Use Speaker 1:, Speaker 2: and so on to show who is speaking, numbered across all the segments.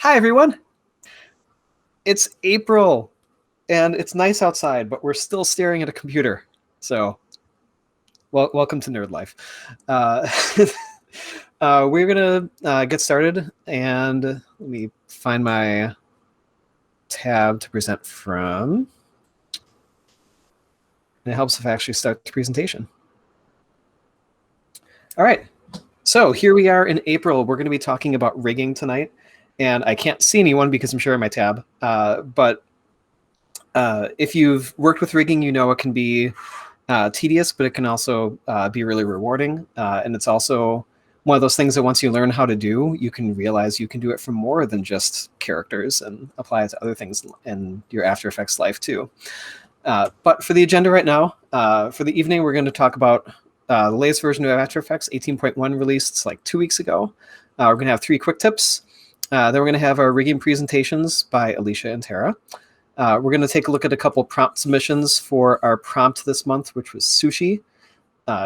Speaker 1: Hi, everyone. It's April, and it's nice outside, but we're still staring at a computer. So, welcome to Nerd Life. Uh, we're going to get started, and let me find my tab to present from. And it helps if I actually start the presentation. All right. So here we are in April. We're going to be talking about rigging tonight. And I can't see anyone because I'm sharing my tab. But if you've worked with rigging, you know it can be tedious, but it can also be really rewarding. And it's also one of those things that once you learn how to do, you can realize you can do it for more than just characters and apply it to other things in your After Effects life too. But for the agenda right now, for the evening, we're going to talk about the latest version of After Effects, 18.1, released like 2 weeks ago. We're going to have 3 quick tips. Then we're going to have our rigging presentations by Alicia and Tara. We're going to take a look at a couple prompt submissions for our prompt this month, which was sushi.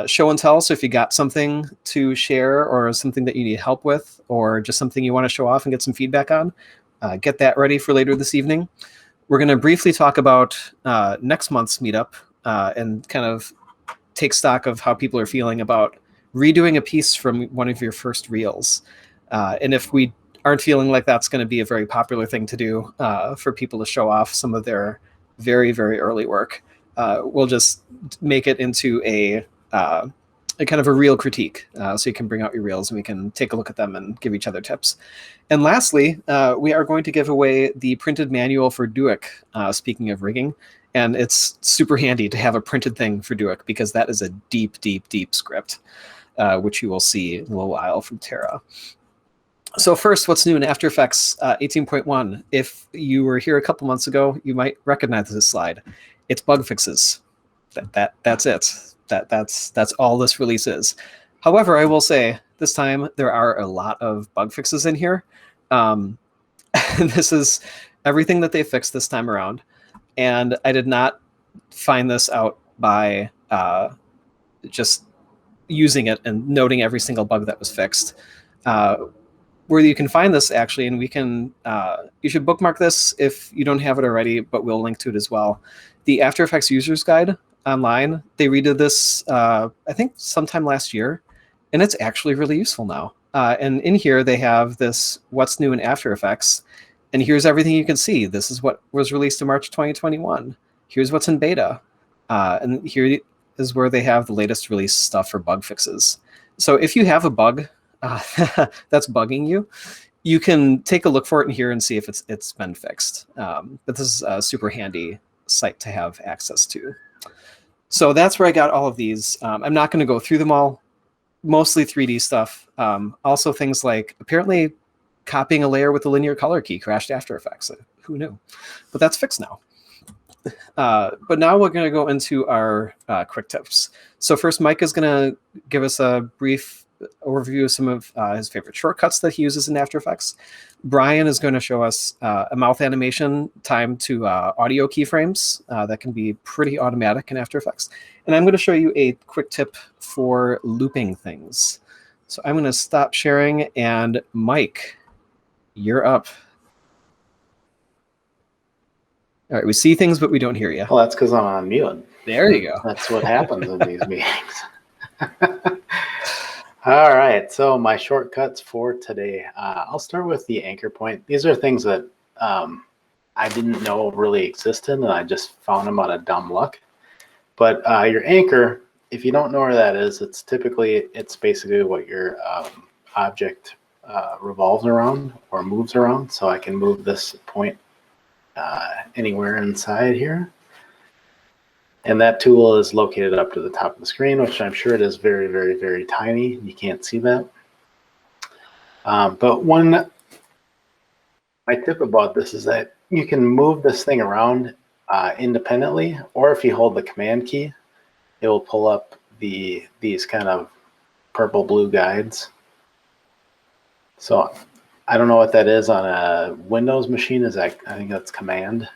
Speaker 1: Show and tell, so if you got something to share or something that you need help with or just something you want to show off and get some feedback on, get that ready for later this evening. We're going to briefly talk about next month's meetup and kind of take stock of how people are feeling about redoing a piece from one of your first reels. And if we aren't feeling like that's going to be a very popular thing to do for people to show off some of their very, very early work, we'll just make it into a kind of a reel critique. So you can bring out your reels and we can take a look at them and give each other tips. And lastly, we are going to give away the printed manual for Duik, speaking of rigging. And it's super handy to have a printed thing for Duik because that is a deep, deep, deep script, which you will see in a little while from Tara. So first, what's new in After Effects 18.1? If you were here a couple months ago, you might recognize this slide. It's bug fixes. That's it. That's all this release is. However, I will say this time there are a lot of bug fixes in here. This is everything that they fixed this time around. And I did not find this out by just using it and noting every single bug that was fixed. Where you can find this actually, and we can, you should bookmark this if you don't have it already, but we'll link to it as well. The After Effects User's Guide online, they redid this, I think sometime last year, and it's actually really useful now. And in here they have this what's new in After Effects, and here's everything you can see. This is what was released in March 2021. Here's what's in beta. And here is where they have the latest release stuff for bug fixes. So if you have a bug that's bugging you, you can take a look for it in here and see if it's been fixed. But this is a super handy site to have access to. So that's where I got all of these. I'm not going to go through them all. Mostly 3D stuff. Also things like apparently copying a layer with the linear color key crashed After Effects. Who knew? But that's fixed now. But now we're going to go into our quick tips. So first, Mike is going to give us a brief overview of some of his favorite shortcuts that he uses in After Effects. Brian is going to show us a mouth animation timed to audio keyframes that can be pretty automatic in After Effects. And I'm going to show you a quick tip for looping things. So I'm going to stop sharing, and Mike, you're up. All right, we see things, but we don't hear you.
Speaker 2: Well, that's because I'm on mute.
Speaker 1: There you go.
Speaker 2: That's what happens in these meetings. All right, so my shortcuts for today. I'll start with the anchor point. These are things that I didn't know really existed, and I just found them out of dumb luck. But your anchor, if you don't know where that is, it's basically what your object revolves around or moves around. So I can move this point anywhere inside here. And that tool is located up to the top of the screen, which I'm sure it is very, very, very tiny. You can't see that. But my tip about this is that you can move this thing around independently, or if you hold the command key, it will pull up these kind of purple-blue guides. So I don't know what that is on a Windows machine. I think that's command.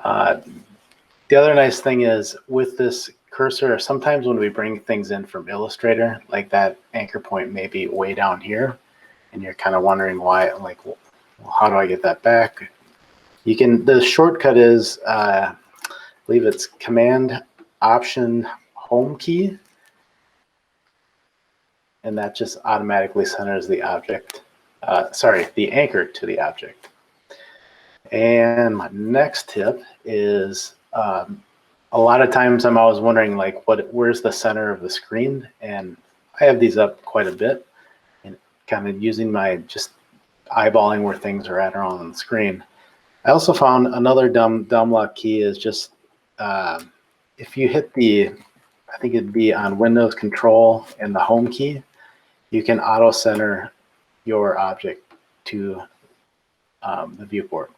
Speaker 2: The other nice thing is with this cursor, sometimes when we bring things in from Illustrator, like that anchor point may be way down here, and you're kind of wondering why, like, how do I get that back? You can, the shortcut is, I believe it's Command Option Home key. And that just automatically centers the object, the anchor to the object. And my next tip is, a lot of times I'm always wondering, like, where's the center of the screen? And I have these up quite a bit, and kind of using my just eyeballing where things are at on the screen. I also found another dumb luck key is just if you hit I think it'd be on Windows Control and the Home key, you can auto center your object to the viewport.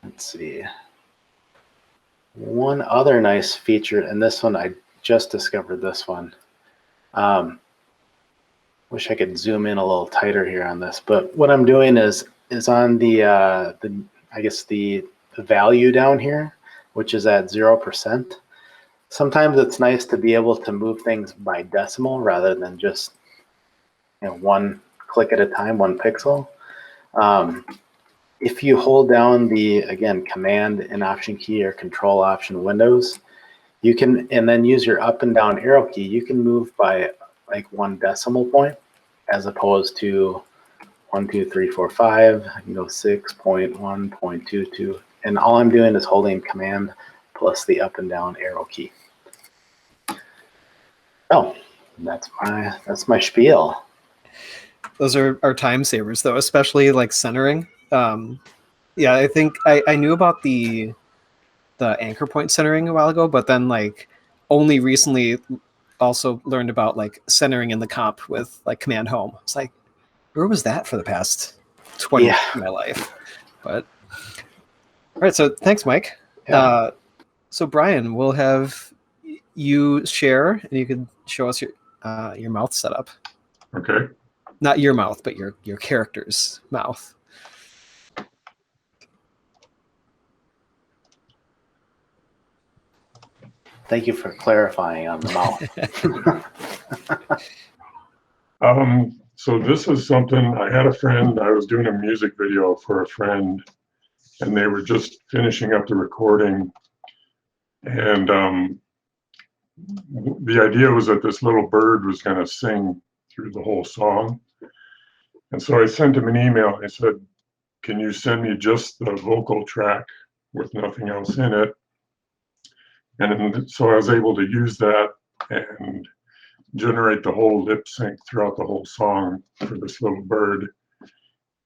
Speaker 2: Let's see. One other nice feature, and this one I just discovered this one. Wish I could zoom in a little tighter here on this, but what I'm doing is on the I guess the value down here, which is at 0%. Sometimes it's nice to be able to move things by decimal rather than just, you know, one click at a time, one pixel. If you hold down the, again, Command and Option key or Control Option Windows, you can, and then use your up and down arrow key, you can move by like 1 decimal point as opposed to 1, 2, 3, 4, 5, you know, 6.1, 0.22. And all I'm doing is holding Command plus the up and down arrow key. Oh, that's my spiel.
Speaker 1: Those are time savers, though, especially like centering. Yeah, I think I knew about the anchor point centering a while ago, but then like only recently also learned about like centering in the comp with like Command Home. It's like, where was that for the past 20 years of my life? But all right, so thanks, Mike.
Speaker 2: Yeah.
Speaker 1: So Brian, we'll have you share, and you can show us your mouth setup.
Speaker 3: Okay.
Speaker 1: Not your mouth, but your character's mouth.
Speaker 2: Thank you for clarifying on the mouth.
Speaker 3: So this is something, I had a friend, I was doing a music video for a friend, and they were just finishing up the recording. And the idea was that this little bird was going to sing through the whole song. And so I sent him an email. I said, can you send me just the vocal track with nothing else in it? And so I was able to use that and generate the whole lip sync throughout the whole song for this little bird.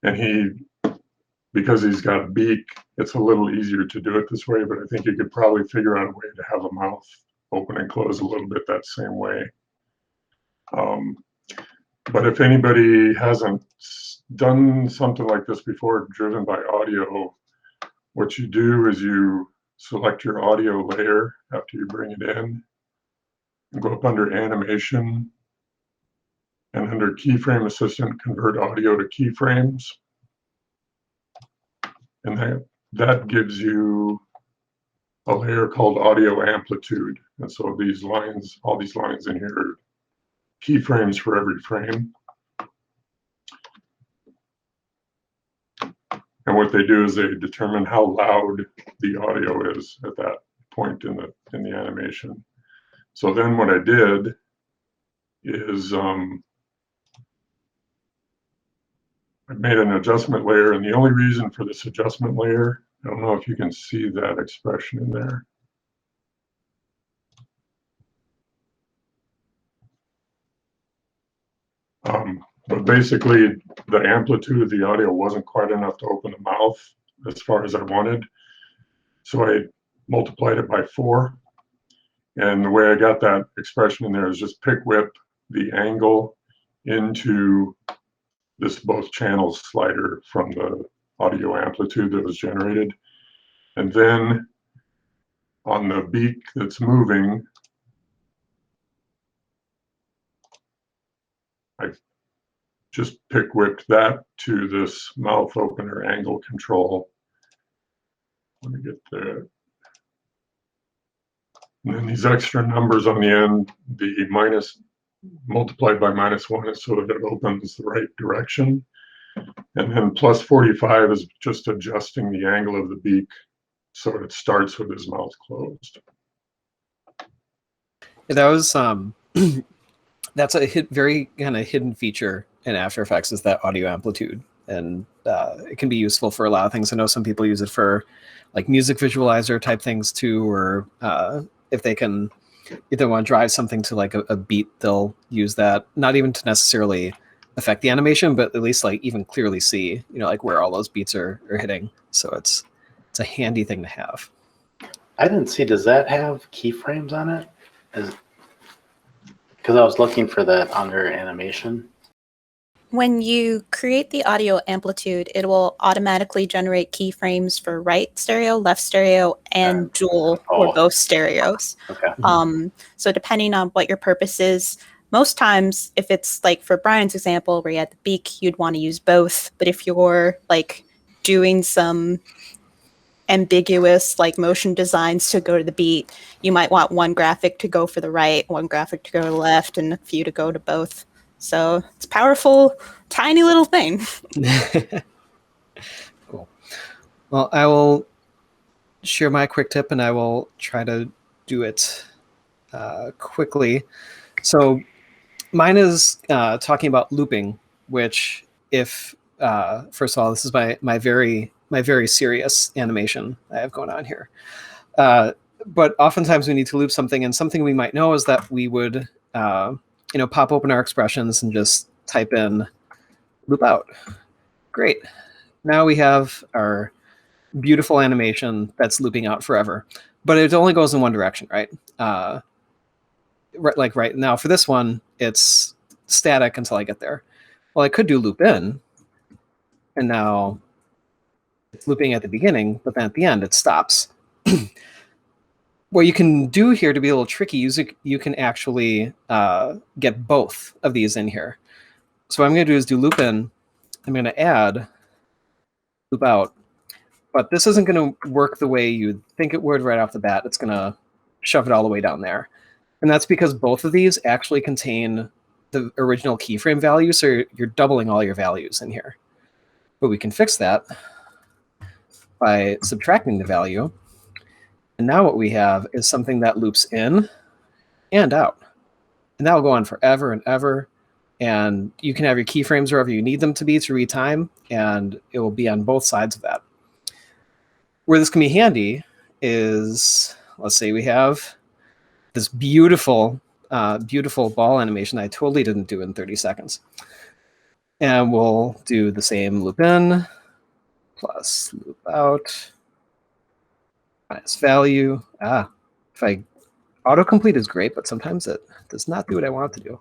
Speaker 3: And because he's got a beak, it's a little easier to do it this way, but I think you could probably figure out a way to have a mouth open and close a little bit that same way. But if anybody hasn't done something like this before, driven by audio, what you do is you select your audio layer after you bring it in, and go up under Animation, and under Keyframe Assistant, convert audio to keyframes. And that gives you a layer called Audio Amplitude. And so all these lines in here are keyframes for every frame. And what they do is they determine how loud the audio is at that point in the animation. So then what I did is I made an adjustment layer, and the only reason for this adjustment layer, I don't know if you can see that expression in there. But basically, the amplitude of the audio wasn't quite enough to open the mouth as far as I wanted. So I multiplied it by 4. And the way I got that expression in there is just pick whip the angle into this both channels slider from the audio amplitude that was generated. And then on the beak that's moving, I just pick whipped that to this mouth opener angle control. Let me get there. And then these extra numbers on the end, the minus multiplied by -1 is so that it opens the right direction. And then plus 45 is just adjusting the angle of the beak so it starts with his mouth closed.
Speaker 1: That was that's a very kind of hidden feature in After Effects, is that audio amplitude, and it can be useful for a lot of things. I know some people use it for like music visualizer type things too, or if they can either want to drive something to like a beat, they'll use that, not even to necessarily affect the animation, but at least like even clearly see, you know, like where all those beats are hitting. So it's a handy thing to have.
Speaker 2: I didn't see, does that have keyframes on it? Because I was looking for that under animation.
Speaker 4: When you create the audio amplitude, it will automatically generate keyframes for right stereo, left stereo, and dual, or both stereos.
Speaker 2: Okay.
Speaker 4: So depending on what your purpose is, most times, if it's like for Brian's example, where you had the beak, you'd want to use both. But if you're like doing some ambiguous like motion designs to go to the beat, you might want one graphic to go for the right, one graphic to go to the left, and a few to go to both. So it's a powerful, tiny little thing.
Speaker 1: Cool. Well, I will share my quick tip, and I will try to do it quickly. So mine is talking about looping, which if, first of all, this is my very serious animation I have going on here. But oftentimes we need to loop something, and something we might know is that we would pop open our expressions and just type in loop out. Great. Now we have our beautiful animation that's looping out forever, but it only goes in one direction, right? Like right now for this one, it's static until I get there. Well, I could do loop in, and now it's looping at the beginning, but then at the end it stops. What you can do here to be a little tricky, you can actually get both of these in here. So what I'm going to do is do loop in. I'm going to add loop out, but this isn't going to work the way you'd think it would right off the bat. It's going to shove it all the way down there. And that's because both of these actually contain the original keyframe value, so you're doubling all your values in here. But we can fix that by subtracting the value. And now what we have is something that loops in and out. And that will go on forever and ever. And you can have your keyframes wherever you need them to be to retime, and it will be on both sides of that. Where this can be handy is, let's say we have this beautiful ball animation I totally didn't do in 30 seconds. And we'll do the same loop in plus loop out minus value. Autocomplete is great, but sometimes it does not do what I want it to do.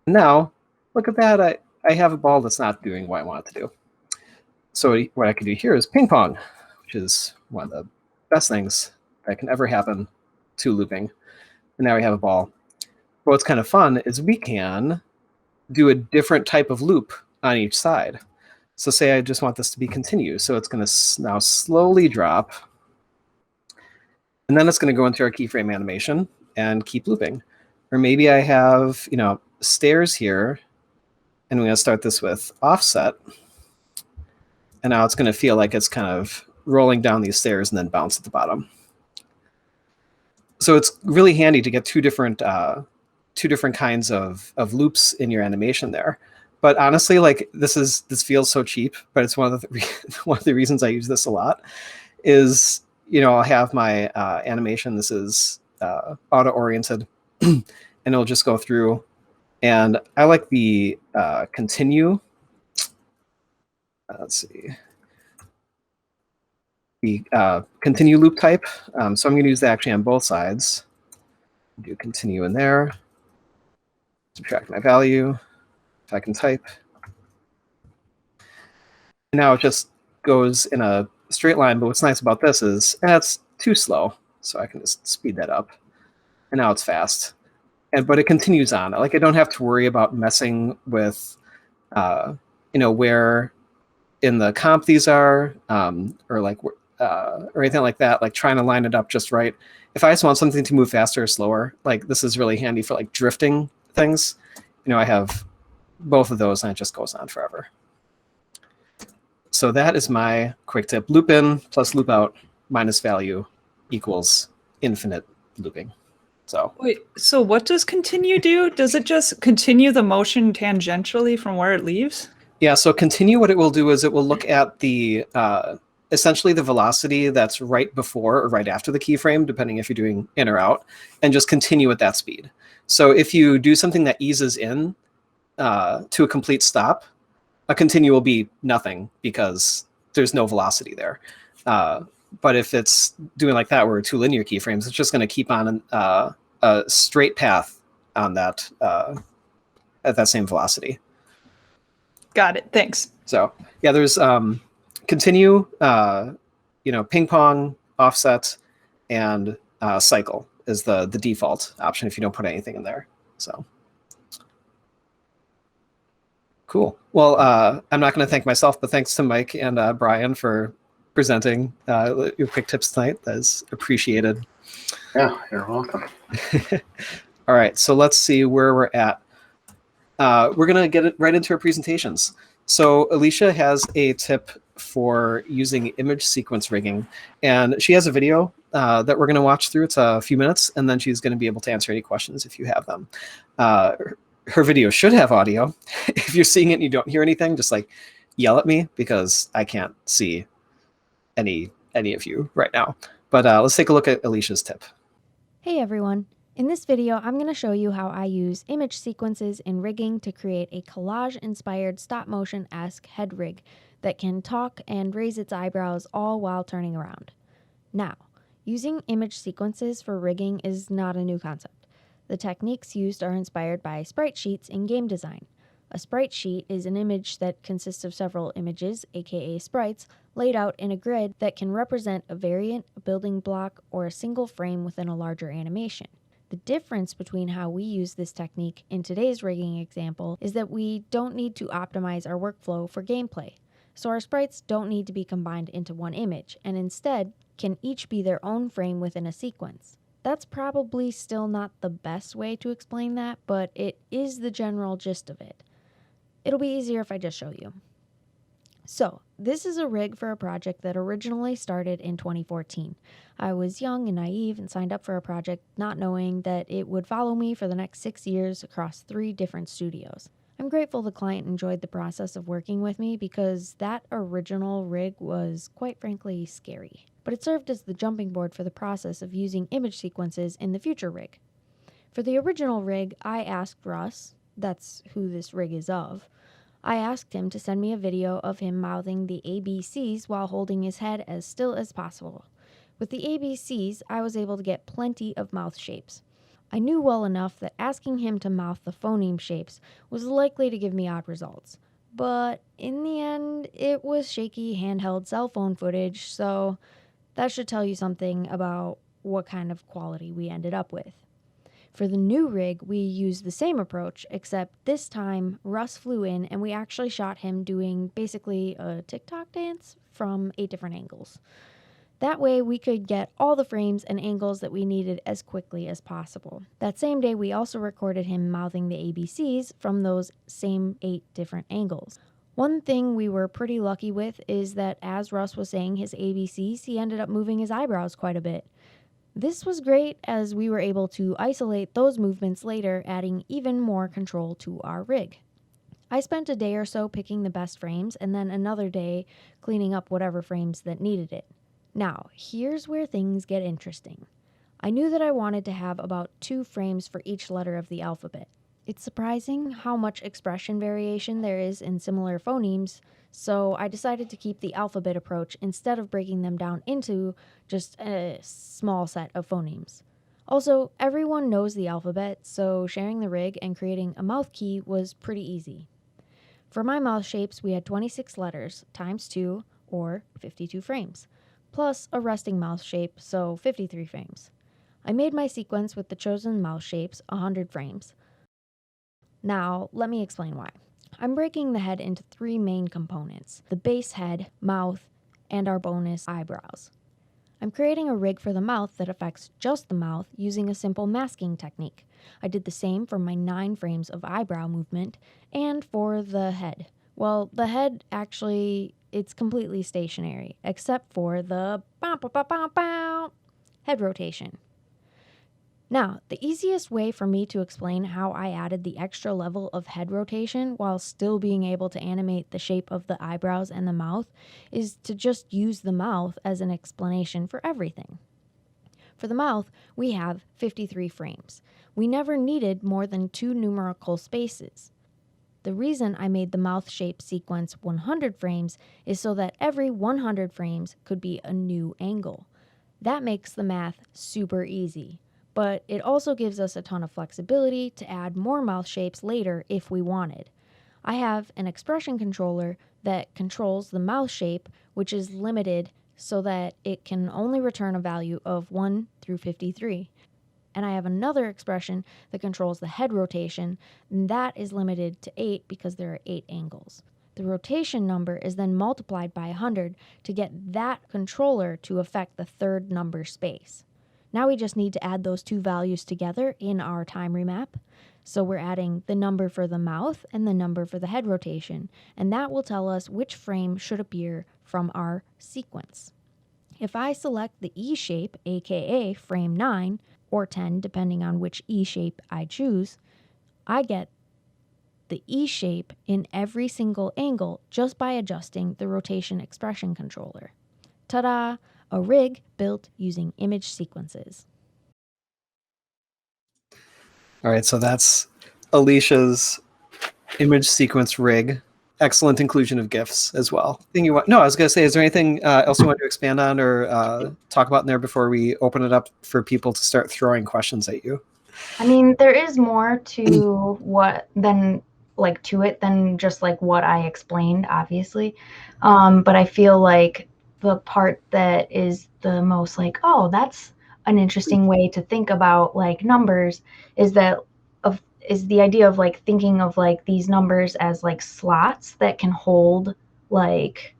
Speaker 1: Now, look at that. I have a ball that's not doing what I want it to do. So what I can do here is ping pong, which is one of the best things that can ever happen to looping. And now we have a ball. But what's kind of fun is we can do a different type of loop on each side. So say I just want this to be continue. So it's going to now slowly drop. And then it's going to go into our keyframe animation and keep looping. Or maybe I have, stairs here, and we're going to start this with offset. And now it's going to feel like it's kind of rolling down these stairs and then bounce at the bottom. So it's really handy to get two different kinds of loops in your animation there. But honestly, like this feels so cheap, but it's one of the reasons I use this a lot is, I'll have my animation. This is auto-oriented, and it'll just go through. And I like the continue. Let's see. The continue loop type. So I'm going to use that actually on both sides. Do continue in there. Subtract my value. If I can type. And now it just goes in a straight line, but what's nice about this is it's too slow, so I can just speed that up. And now it's fast. But it continues on. Like I don't have to worry about messing with, where in the comp these are, or anything like that. Like trying to line it up just right. If I just want something to move faster or slower, like this is really handy for like drifting things. I have both of those, and it just goes on forever. So that is my quick tip. Loop in plus loop out minus value equals infinite looping. So
Speaker 5: Wait, so what does continue do? Does it just continue the motion tangentially from where it leaves?
Speaker 1: yeah, so continue, what it will do is it will look at the essentially the velocity that's right before or right after the keyframe, depending if you're doing in or out, and just continue at that speed. So if you do something that eases in to a complete stop, a continue will be nothing because there's no velocity there. But if it's doing like that, where two linear keyframes, it's just going to keep on a straight path on that at that same velocity.
Speaker 5: Got it. Thanks.
Speaker 1: So yeah, there's continue, ping pong, offset, and cycle is the default option if you don't put anything in there. So cool. Well, I'm not going to thank myself, but thanks to Mike and Brian for presenting your quick tips tonight. That is appreciated.
Speaker 2: Yeah, you're welcome.
Speaker 1: All right, so let's see where we're at. We're going to get it right into our presentations. So Alicia has a tip for using image sequence rigging, and she has a video that we're going to watch through. It's a few minutes, and then she's going to be able to answer any questions if you have them. Her video should have audio. If you're seeing it and you don't hear anything, just like yell at me because I can't see any of you right now. But let's take a look at Alicia's tip.
Speaker 6: Hey everyone. In this video, I'm going to show you how I use image sequences in rigging to create a collage-inspired stop-motion-esque head rig that can talk and raise its eyebrows all while turning around. Now, using image sequences for rigging is not a new concept. The techniques used are inspired by sprite sheets in game design. A sprite sheet is an image that consists of several images, aka sprites, laid out in a grid that can represent a variant, a building block, or a single frame within a larger animation. The difference between how we use this technique in today's rigging example is that we don't need to optimize our workflow for gameplay. So our sprites don't need to be combined into one image, and instead can each be their own frame within a sequence. That's probably still not the best way to explain that, but it is the general gist of it. It'll be easier if I just show you. So, this is a rig for a project that originally started in 2014. I was young and naive and signed up for a project not knowing that it would follow me for the next 6 years across 3 different studios. I'm grateful the client enjoyed the process of working with me because that original rig was, quite frankly, scary. But it served as the jumping board for the process of using image sequences in the future rig. For the original rig, I asked Russ, that's who this rig is of, I asked him to send me a video of him mouthing the ABCs while holding his head as still as possible. With the ABCs, I was able to get plenty of mouth shapes. I knew well enough that asking him to mouth the phoneme shapes was likely to give me odd results. But in the end, it was shaky handheld cell phone footage, so that should tell you something about what kind of quality we ended up with. For the new rig, we used the same approach, except this time Russ flew in and we actually shot him doing basically a TikTok dance from 8 different angles. That way we could get all the frames and angles that we needed as quickly as possible. That same day we also recorded him mouthing the ABCs from those same 8 different angles. One thing we were pretty lucky with is that as Russ was saying his ABCs, he ended up moving his eyebrows quite a bit. This was great as we were able to isolate those movements later, adding even more control to our rig. I spent a day or so picking the best frames and then another day cleaning up whatever frames that needed it. Now, here's where things get interesting. I knew that I wanted to have about 2 frames for each letter of the alphabet. It's surprising how much expression variation there is in similar phonemes, so I decided to keep the alphabet approach instead of breaking them down into just a small set of phonemes. Also, everyone knows the alphabet, so sharing the rig and creating a mouth key was pretty easy. For my mouth shapes, we had 26 letters times 2, or 52 frames, plus a resting mouth shape, so 53 frames. I made my sequence with the chosen mouth shapes 100 frames. Now, let me explain why. I'm breaking the head into 3 main components: the base head, mouth, and our bonus eyebrows. I'm creating a rig for the mouth that affects just the mouth using a simple masking technique. I did the same for my 9 frames of eyebrow movement and for the head, Well, the head actually, it's completely stationary, except for the bow, bow, bow, bow, bow, head rotation. Now, the easiest way for me to explain how I added the extra level of head rotation while still being able to animate the shape of the eyebrows and the mouth is to just use the mouth as an explanation for everything. For the mouth, we have 53 frames. We never needed more than 2 numerical spaces. The reason I made the mouth shape sequence 100 frames is so that every 100 frames could be a new angle. That makes the math super easy, but it also gives us a ton of flexibility to add more mouth shapes later if we wanted. I have an expression controller that controls the mouth shape, which is limited so that it can only return a value of 1 through 53. And I have another expression that controls the head rotation, and that is limited to 8 because there are 8 angles. The rotation number is then multiplied by 100 to get that controller to affect the third number space. Now we just need to add those two values together in our time remap. So we're adding the number for the mouth and the number for the head rotation, and that will tell us which frame should appear from our sequence. If I select the E shape, aka frame 9, or 10, depending on which E shape I choose, I get the E shape in every single angle just by adjusting the rotation expression controller. Ta-da! A rig built using image sequences.
Speaker 1: All right, so that's Alicia's image sequence rig. Excellent inclusion of GIFs as well. No, I was going to say, is there anything else you want to expand on or talk about in there before we open it up for people to start throwing questions at you?
Speaker 7: I mean, there is more to it than just like what I explained, obviously. But I feel like the part that is the most like, oh, that's an interesting way to think about like numbers is the idea of like thinking of like these numbers as like slots that can hold like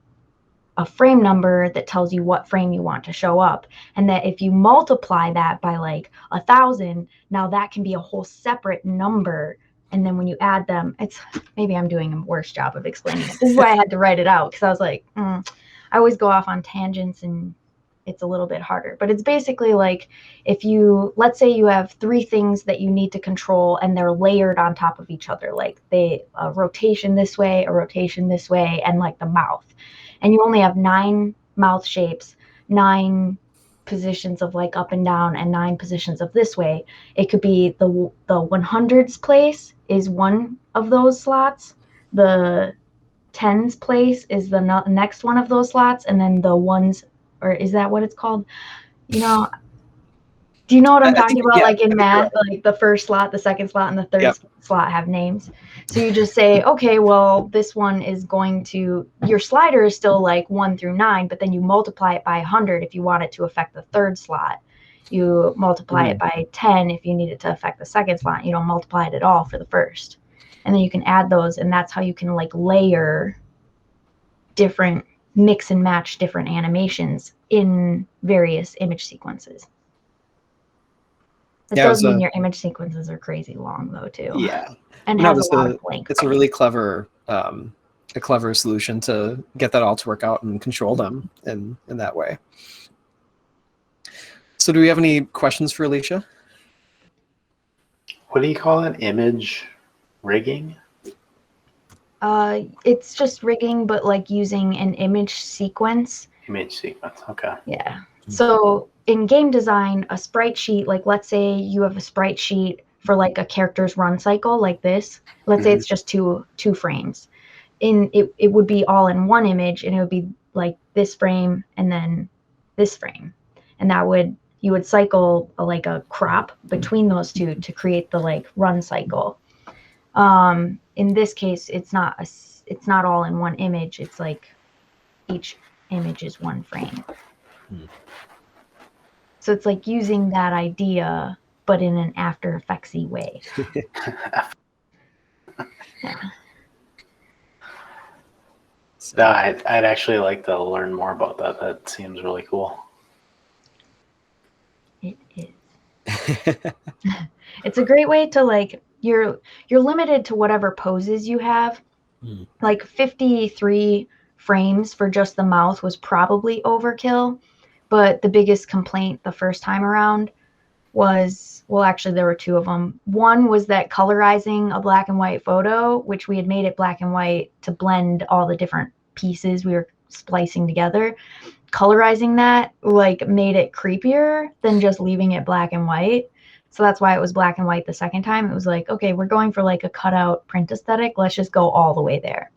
Speaker 7: a frame number that tells you what frame you want to show up. And that if you multiply that by like 1,000, now that can be a whole separate number. And then when you add them, maybe I'm doing a worse job of explaining it. This is why I had to write it out, because I was like, I always go off on tangents and it's a little bit harder. But it's basically like let's say you have 3 things that you need to control and they're layered on top of each other, like a rotation this way, a rotation this way, and like the mouth. And you only have 9 mouth shapes, 9 positions of like up and down, and 9 positions of this way. It could be the 100s place is one of those slots. The 10s place is the next one of those slots. And then the ones, or is that what it's called? Do you know what I'm talking about?
Speaker 1: Yeah,
Speaker 7: like in math, like the first slot, the second slot, and the third slot have names. So you just say, okay, well, this one is your slider is still like 1 through 9, but then you multiply it by 100 if you want it to affect the third slot. You multiply it by 10 if you need it to affect the second slot. You don't multiply it at all for the first. And then you can add those, and that's how you can like layer different, mix and match different animations in various image sequences. It does mean your image sequences are crazy long, though, too.
Speaker 1: Yeah,
Speaker 7: and has a lot of blank.
Speaker 1: It's a really clever, solution to get that all to work out and control them in that way. So, do we have any questions for Alicia?
Speaker 2: What do you call it? Image rigging?
Speaker 7: It's just rigging, but like using an image sequence.
Speaker 2: Image sequence. Okay.
Speaker 7: Yeah. So in game design, a sprite sheet, like let's say you have a sprite sheet for like a character's run cycle like this. Let's say it's just two frames. It would be all in one image, and it would be like this frame and then this frame. And you would cycle like a crop between those two to create the like run cycle. In this case, it's not all in one image. It's like each image is one frame. So it's like using that idea, but in an After Effects-y way. Yeah.
Speaker 2: No, I'd actually like to learn more about that. That seems really cool.
Speaker 7: It is. It's a great way to like, you're limited to whatever poses you have. Like 53 frames for just the mouth was probably overkill, but the biggest complaint the first time around was, well, actually there were two of them. One was that colorizing a black and white photo, which we had made it black and white to blend all the different pieces we were splicing together. Colorizing that like made it creepier than just leaving it black and white. So that's why it was black and white the second time. It was like, okay, we're going for like a cutout print aesthetic. Let's just go all the way there.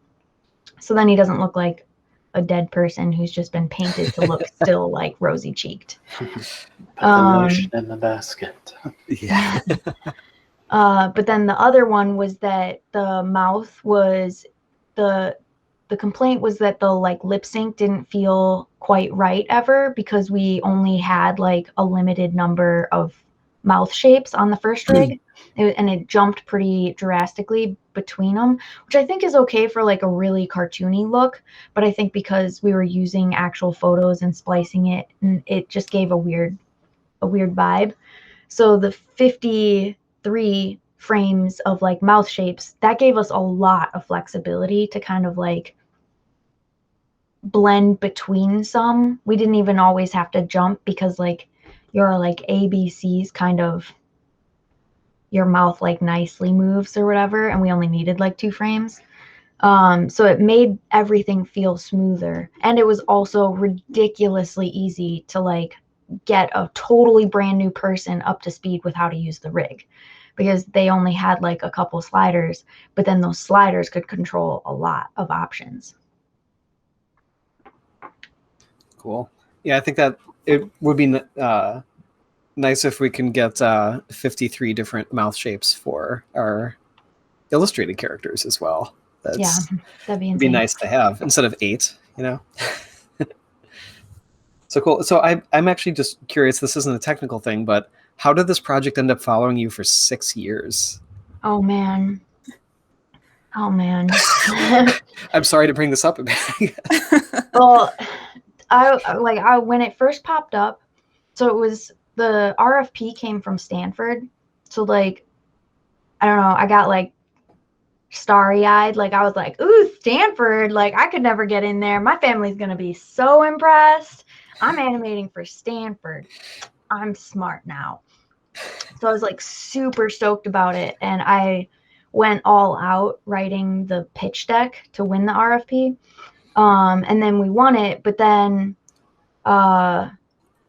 Speaker 7: So then he doesn't look like a dead person who's just been painted to look still like rosy cheeked.
Speaker 2: Put the motion in the basket.
Speaker 1: Yeah.
Speaker 7: But then the other one was that the mouth was the complaint was that the like lip sync didn't feel quite right ever, because we only had like a limited number of mouth shapes on the first rig, and it jumped pretty drastically between them, which I think is okay for like a really cartoony look. But I think because we were using actual photos and splicing it, and it just gave a weird vibe. So the 53 frames of like mouth shapes, that gave us a lot of flexibility to kind of like blend between some. We didn't even always have to jump, because like your like ABCs kind of, your mouth like nicely moves or whatever, and we only needed like 2 frames. So it made everything feel smoother, and it was also ridiculously easy to like get a totally brand new person up to speed with how to use the rig, because they only had like a couple sliders, but then those sliders could control a lot of options.
Speaker 1: Cool. Yeah, I think that it would be nice if we can get 53 different mouth shapes for our illustrated characters as well. That'd
Speaker 7: be insane.
Speaker 1: be nice to have instead of 8, you know? So cool. So I'm actually just curious, this isn't a technical thing, but how did this project end up following you for 6 years?
Speaker 7: Oh man. I'm
Speaker 1: sorry to bring this up.
Speaker 7: Well, I when it first popped up, so it was, the RFP came from Stanford. So like, I don't know, I got like starry-eyed. Like I was like, ooh, Stanford, like I could never get in there. My family's gonna be so impressed. I'm animating for Stanford. I'm smart now. So I was like super stoked about it, and I went all out writing the pitch deck to win the RFP. And then we won it, but then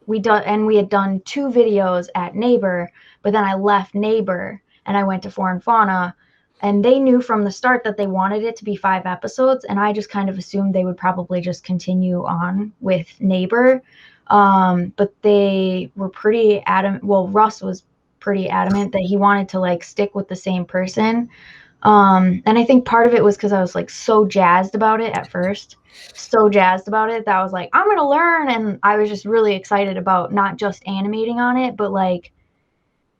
Speaker 7: we had done 2 videos at Neighbor, but then I left Neighbor and I went to Flora and Fauna, and they knew from the start that they wanted it to be 5 episodes, and I just kind of assumed they would probably just continue on with Neighbor. But they were pretty adamant. Well, Russ was pretty adamant that he wanted to like stick with the same person. And I think part of it was because I was like so jazzed about it at first, so jazzed about it that I was like, I'm gonna learn, and I was just really excited about not just animating on it, but like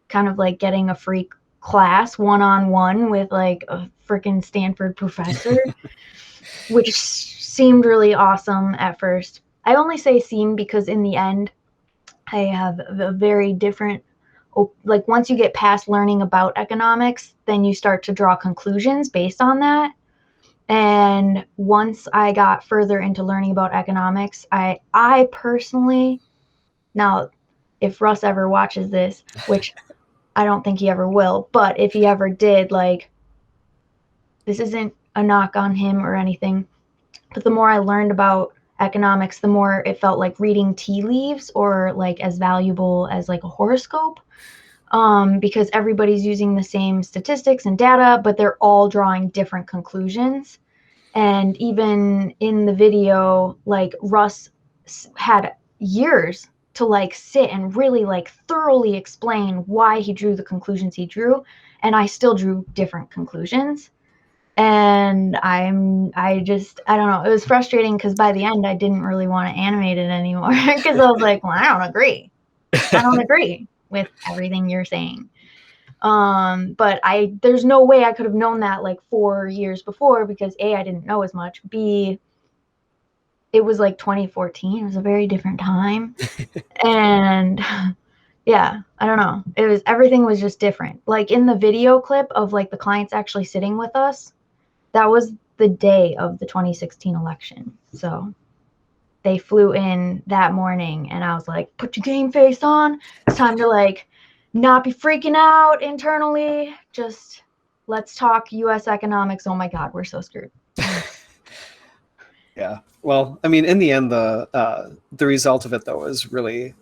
Speaker 7: kind of like getting a free class one-on-one with like a freaking Stanford professor, which seemed really awesome at first. I only say seemed because in the end, I have a very different, like once you get past learning about economics, then you start to draw conclusions based on that. And once I got further into learning about economics, I personally, now if Russ ever watches this, which I don't think he ever will, but if he ever did, like, this isn't a knock on him or anything, but the more I learned about economics, the more it felt like reading tea leaves, or like as valuable as like a horoscope, because everybody's using the same statistics and data, but they're all drawing different conclusions. And even in the video, like Russ had years to like sit and really like thoroughly explain why he drew the conclusions he drew, and I still drew different conclusions. And I don't know, it was frustrating because by the end I didn't really want to animate it anymore, because I was like, well, I don't agree with everything you're saying. But there's no way I could have known that like 4 years before, because A, I didn't know as much, B, it was like 2014. It was a very different time. And yeah, I don't know. Everything was just different. Like in the video clip of like the clients actually sitting with us, that was the day of the 2016 election. So they flew in that morning, and I was like, put your game face on. It's time to like not be freaking out internally. Just let's talk US economics. Oh my God, we're so screwed.
Speaker 1: Yeah. Well, I mean, in the end, the result of it though is really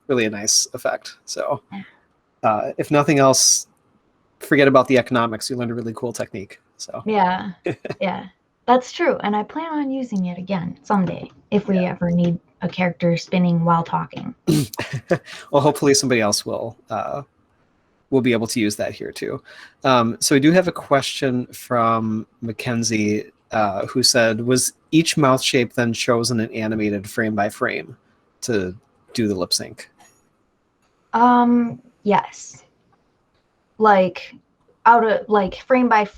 Speaker 1: really a nice effect. So if nothing else, forget about the economics. You learned a really cool technique. So
Speaker 7: Yeah, yeah, that's true. And I plan on using it again someday if we ever need a character spinning while talking.
Speaker 1: well, hopefully somebody else will be able to use that here too. So we do have a question from Mackenzie who said, was each mouth shape then chosen and animated frame by frame to do the lip sync?
Speaker 7: Yes. Like out of like frame by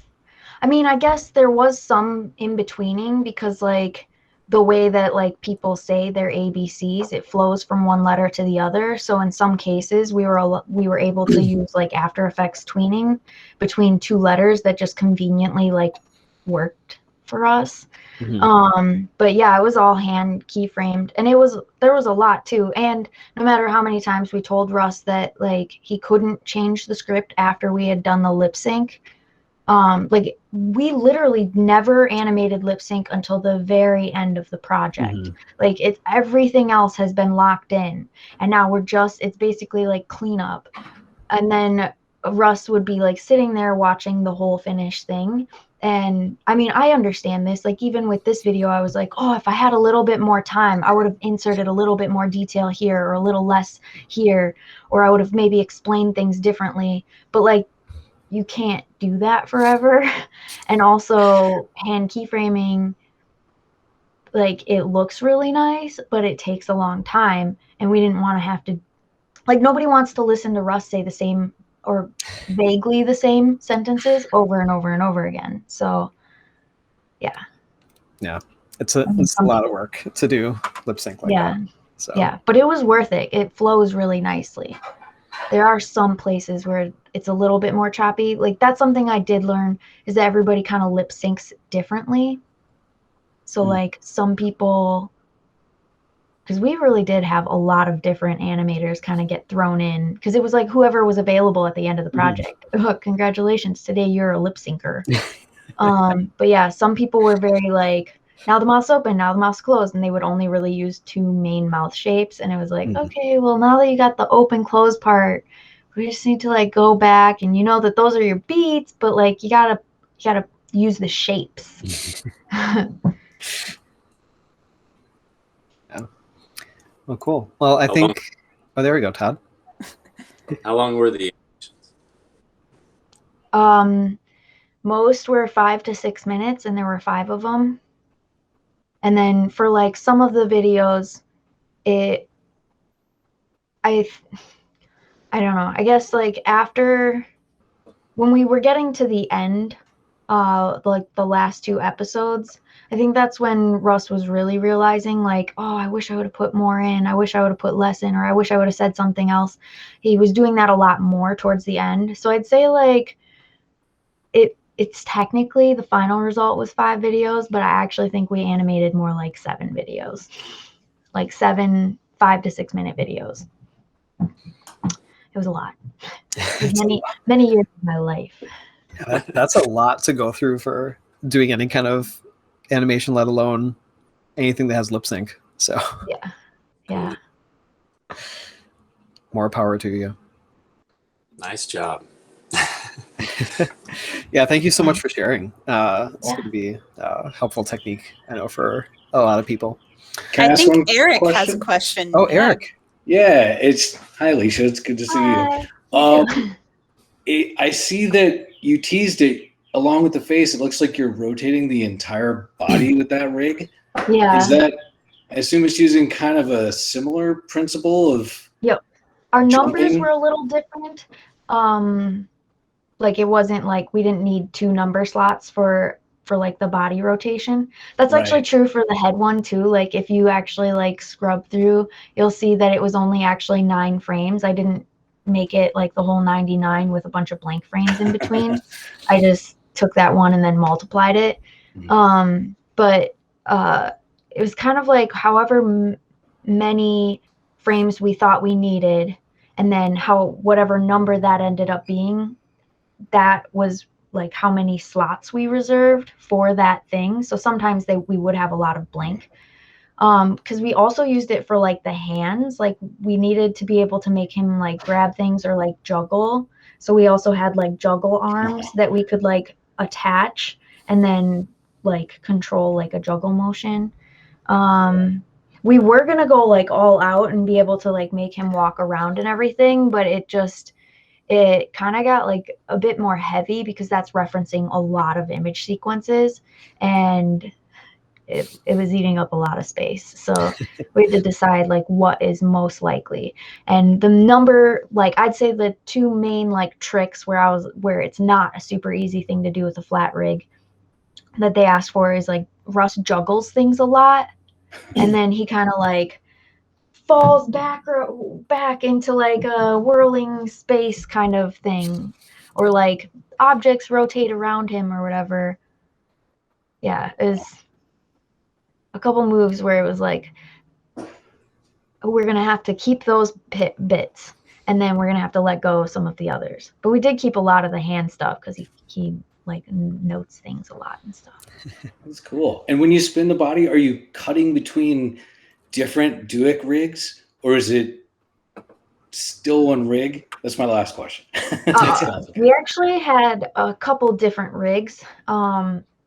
Speaker 7: I mean, I guess there was some in betweening because like the way that like people say their ABCs, it flows from one letter to the other. So in some cases we were able to use like After Effects tweening between two letters that just conveniently like worked for us. But yeah, it was all hand keyframed, and there was a lot too. And no matter how many times we told Russ that like he couldn't change the script after we had done the lip sync, like we literally never animated lip sync until the very end of the project. Like everything else has been locked in, and now it's basically like cleanup. And then Russ would be like sitting there watching the whole finished thing. And I mean, I understand this. Like even with this video, I was like, oh, if I had a little bit more time, I would have inserted a little bit more detail here or a little less here, or I would have maybe explained things differently. But like, you can't do that forever. And also hand keyframing, like it looks really nice, but it takes a long time. And we didn't want to have to, like nobody wants to listen to Russ say the same or vaguely the same sentences over and over and over again. So yeah.
Speaker 1: Yeah. It's a lot of work to do lip sync like that. So
Speaker 7: yeah, but it was worth it. It flows really nicely. There are some places where it's a little bit more choppy. Like that's something I did learn is that everybody kind of lip syncs differently. So like some people, because we really did have a lot of different animators kind of get thrown in because it was like whoever was available at the end of the project. Oh, congratulations, today you're a lip syncer. But yeah, some people were very like, now the mouth's open, now the mouth's closed, and they would only really use two main mouth shapes. And it was like, okay, well now that you got the open close part, we just need to like go back and you know that those are your beats, but like you gotta use the shapes.
Speaker 1: Well, cool. Well, I think. Oh, there we go, Todd.
Speaker 8: How long were the?
Speaker 7: Most were 5 to 6 minutes, and there were 5 of them. And then for like some of the videos, I don't know. I guess like after when we were getting to the end, like the last 2 episodes, I think that's when Russ was really realizing like, oh, I wish I would have put more in. I wish I would have put less in, or I wish I would have said something else. He was doing that a lot more towards the end. So I'd say like it's technically the final result was 5 videos, but I actually think we animated more like 7 videos, like 7 5 to 6 minute videos. It was a lot. It was many years of my life.
Speaker 1: Yeah, that's a lot to go through for doing any kind of animation, let alone anything that has lip sync. So
Speaker 7: yeah.
Speaker 1: More power to you.
Speaker 8: Nice job.
Speaker 1: Yeah, thank you so much for sharing. It's going to be a helpful technique, I know, for a lot of people.
Speaker 4: I think Eric has a question.
Speaker 1: Oh, Eric.
Speaker 9: Yeah, hi, Alicia. It's good to see you. I see that you teased it along with the face. It looks like you're rotating the entire body with that rig.
Speaker 7: Yeah.
Speaker 9: Is that, I assume it's using kind of a similar principle of
Speaker 7: our
Speaker 9: jumping?
Speaker 7: numbers were a little different. Like it wasn't like we didn't need 2 number slots for like the body rotation. That's actually true for the head one too. Like if you actually like scrub through, you'll see that it was only actually 9 frames. I didn't make it like the whole 99 with a bunch of blank frames in between. I just took that one and then multiplied it. But it was kind of like however many frames we thought we needed, and then whatever number that ended up being, that was like how many slots we reserved for that thing. So sometimes we would have a lot of blank. Because we also used it for like the hands, like we needed to be able to make him like grab things or like juggle. So we also had like juggle arms that we could like attach and then like control like a juggle motion. We were gonna go like all out and be able to like make him walk around and everything, but it kind of got like a bit more heavy because that's referencing a lot of image sequences, and it was eating up a lot of space. So we had to decide like what is most likely. And the number, like I'd say the two main like tricks where it's not a super easy thing to do with a flat rig that they asked for is like Russ juggles things a lot, and then he kind of like falls back into like a whirling space kind of thing, or like objects rotate around him or whatever. Yeah, it was a couple moves where it was like, we're gonna have to keep those bits, and then we're gonna have to let go of some of the others. But we did keep a lot of the hand stuff because he like notes things a lot and stuff.
Speaker 9: That's cool. And when you spin the body, are you cutting between different Duik rigs, or is it still one rig? That's my last question.
Speaker 7: We actually had a couple different rigs.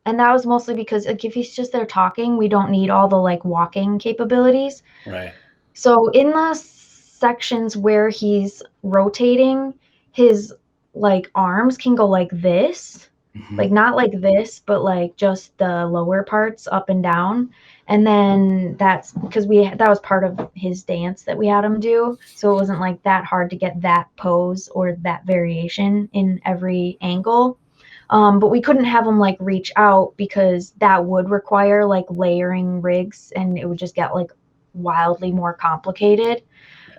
Speaker 7: And that was mostly because like, if he's just there talking, we don't need all the like walking capabilities.
Speaker 9: Right.
Speaker 7: So in the sections where he's rotating, his like arms can go like this, like not like this, but like just the lower parts up and down. And then that's because that was part of his dance that we had him do. So it wasn't like that hard to get that pose or that variation in every angle. But we couldn't have them like reach out because that would require like layering rigs, and it would just get like wildly more complicated.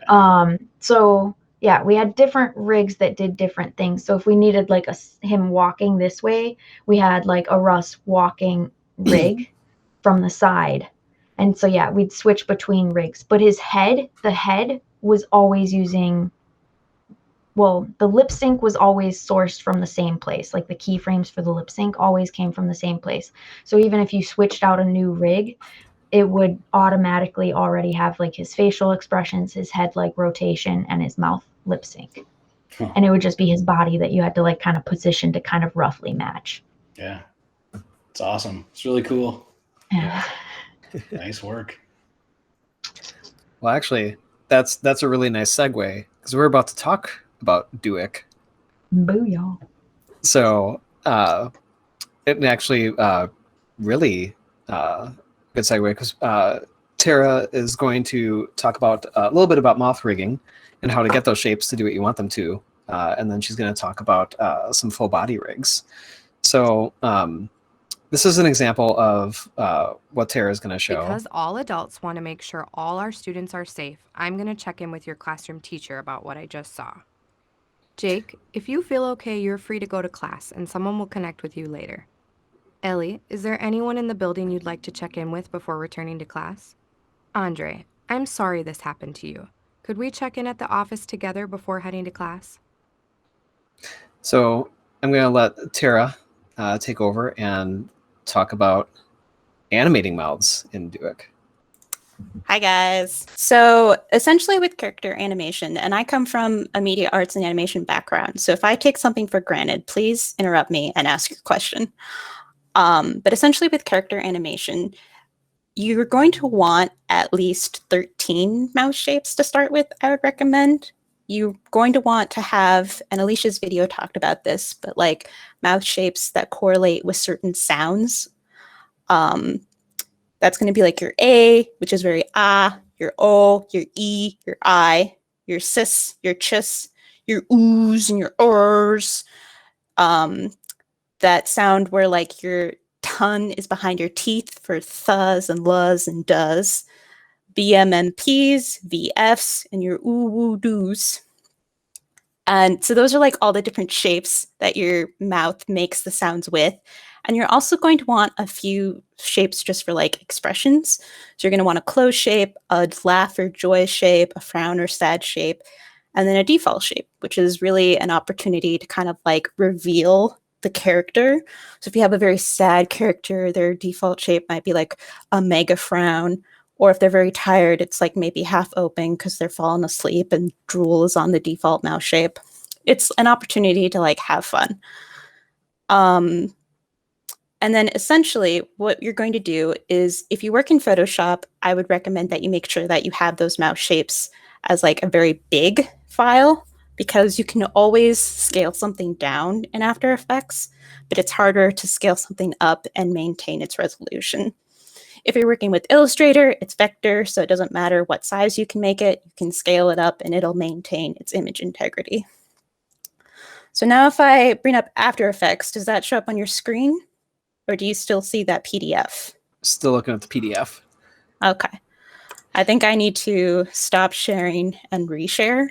Speaker 7: So yeah, we had different rigs that did different things. So if we needed like him walking this way, we had like a Russ walking rig from the side. And so yeah, we'd switch between rigs. But the head was always using, well, the lip sync was always sourced from the same place. Like the keyframes for the lip sync always came from the same place. So even if you switched out a new rig, it would automatically already have like his facial expressions, his head like rotation, and his mouth lip sync. And it would just be his body that you had to like kind of position to kind of roughly match.
Speaker 9: Yeah. It's awesome. It's really cool.
Speaker 7: Yeah.
Speaker 9: Nice work.
Speaker 1: Well, actually, that's a really nice segue because we're about to talk about Duik.
Speaker 7: Booyah.
Speaker 1: So it actually really good segue because Tara is going to talk about a little bit about mouth rigging and how to get those shapes to do what you want them to, and then she's going to talk about some full body rigs. So this is an example of what Tara is going to show.
Speaker 10: Because all adults want to make sure all our students are safe, I'm going to check in with your classroom teacher about what I just saw. Jake, if you feel okay, you're free to go to class, and someone will connect with you later. Ellie, is there anyone in the building you'd like to check in with before returning to class? Andre, I'm sorry this happened to you. Could we check in at the office together before heading to class?
Speaker 1: So I'm going to let Tara take over and talk about animating mouths in Duik.
Speaker 4: Hi, guys. So essentially with character animation, and I come from a media arts and animation background, so if I take something for granted, please interrupt me and ask your question. But essentially with character animation, you're going to want at least 13 mouth shapes to start with, I would recommend. You're going to want to have, and Alicia's video talked about this, but like mouth shapes that correlate with certain sounds. That's going to be like your A, which is very ah, your O, your E, your I, your sis, your chis, your oohs and your ors. That sound where like your tongue is behind your teeth for thus and lus and does. BMMPs, VFs, and your ooh woo doos. And so those are like all the different shapes that your mouth makes the sounds with. And you're also going to want a few shapes just for like expressions. So you're going to want a close shape, a laugh or joy shape, a frown or sad shape, and then a default shape, which is really an opportunity to kind of like reveal the character. So if you have a very sad character, their default shape might be like a mega frown, or if they're very tired, it's like maybe half open because they're falling asleep and drool is on the default mouse shape. It's an opportunity to like have fun. And then essentially what you're going to do is if you work in Photoshop, I would recommend that you make sure that you have those mouse shapes as like a very big file, because you can always scale something down in After Effects, but it's harder to scale something up and maintain its resolution. If you're working with Illustrator, it's vector, so it doesn't matter what size you can make it. You can scale it up and it'll maintain its image integrity. So now if I bring up After Effects, does that show up on your screen? Or do you still see that PDF?
Speaker 1: Still looking at the PDF.
Speaker 4: Okay. I think I need to stop sharing and reshare.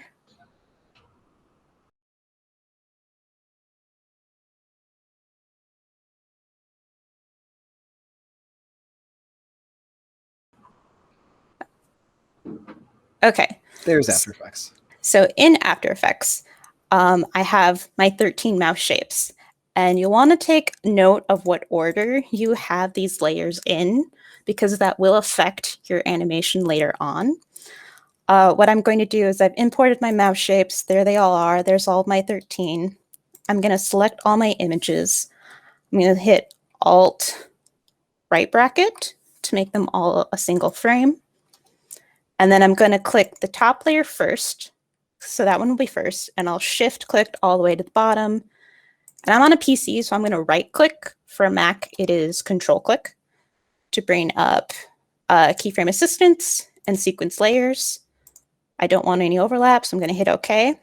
Speaker 4: Okay.
Speaker 1: There's After Effects.
Speaker 4: So in After Effects, I have my 13 mouse shapes. And you'll want to take note of what order you have these layers in, because that will affect your animation later on. What I'm going to do is I've imported my mouse shapes. There they all are. There's all of my 13. I'm going to select all my images. I'm going to hit Alt right bracket to make them all a single frame. And then I'm going to click the top layer first. So that one will be first. And I'll shift click all the way to the bottom. And I'm on a PC, so I'm going to right click. For a Mac, it is Control click to bring up keyframe assistance and sequence layers. I don't want any overlap, so I'm going to hit OK.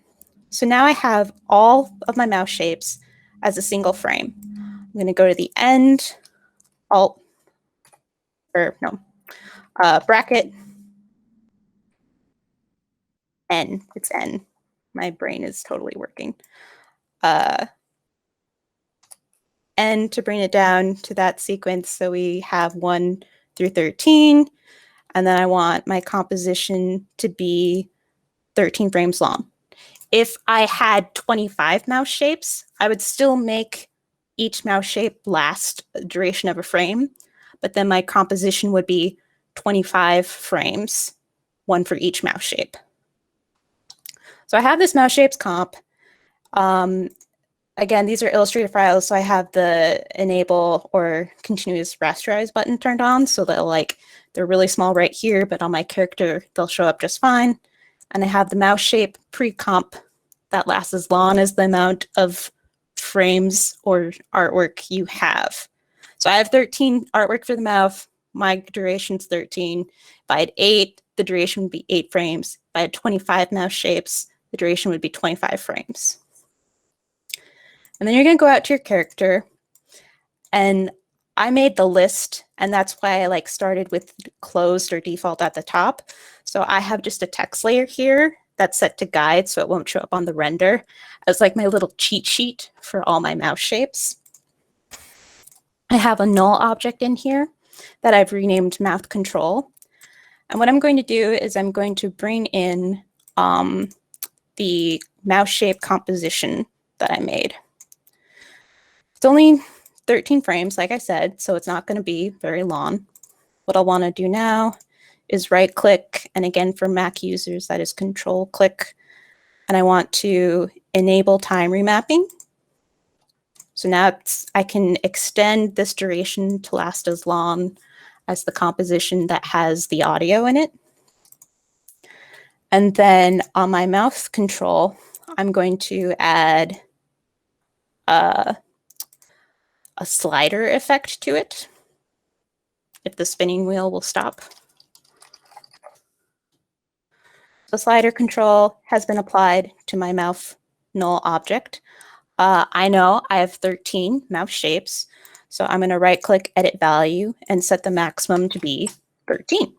Speaker 4: So now I have all of my mouse shapes as a single frame. I'm going to go to the end, bracket, N. It's N. My brain is totally working. N to bring it down to that sequence. So we have 1 through 13. And then I want my composition to be 13 frames long. If I had 25 mouse shapes, I would still make each mouse shape last the duration of a frame, but then my composition would be 25 frames, 1 for each mouse shape. So I have this mouse shapes comp. Again, these are Illustrator files, so I have the enable or continuous rasterize button turned on, so they're really small right here, but on my character, they'll show up just fine. And I have the mouse shape pre-comp that lasts as long as the amount of frames or artwork you have. So I have 13 artwork for the mouth. My duration's 13. If I had 8, the duration would be 8 frames. If I had 25 mouse shapes, the duration would be 25 frames. And then you're going to go out to your character, and I made the list, and that's why I started with closed or default at the top. So I have just a text layer here that's set to guide, so it won't show up on the render as my little cheat sheet for all my mouse shapes. I have a null object in here that I've renamed mouth control. And what I'm going to do is I'm going to bring in the mouse shape composition that I made. It's only 13 frames, like I said, so it's not going to be very long. What I'll want to do now is right click, and again for Mac users, that is Control click, and I want to enable time remapping. So now I can extend this duration to last as long as the composition that has the audio in it. And then on my mouth control, I'm going to add a slider effect to it, if the spinning wheel will stop. The slider control has been applied to my mouth null object. I know I have 13 mouse shapes, so I'm going to right click edit value and set the maximum to be 13.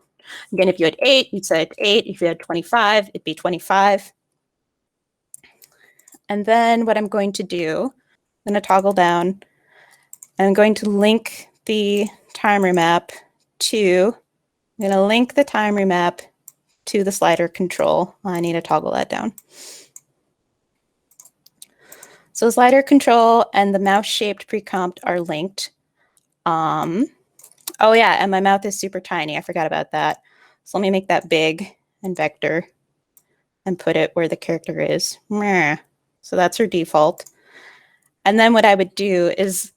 Speaker 4: Again, if you had 8, you'd set 8. If you had 25, it'd be 25. And then what I'm going to do, I'm going to toggle down. I'm going to link the timer map to, I'm going to link the timer map to the slider control. I need to toggle that down. So slider control and the mouse shaped pre-comp are linked. Oh yeah, and my mouth is super tiny. I forgot about that. So let me make that big and vector and put it where the character is. So that's her default. And then what I would do is,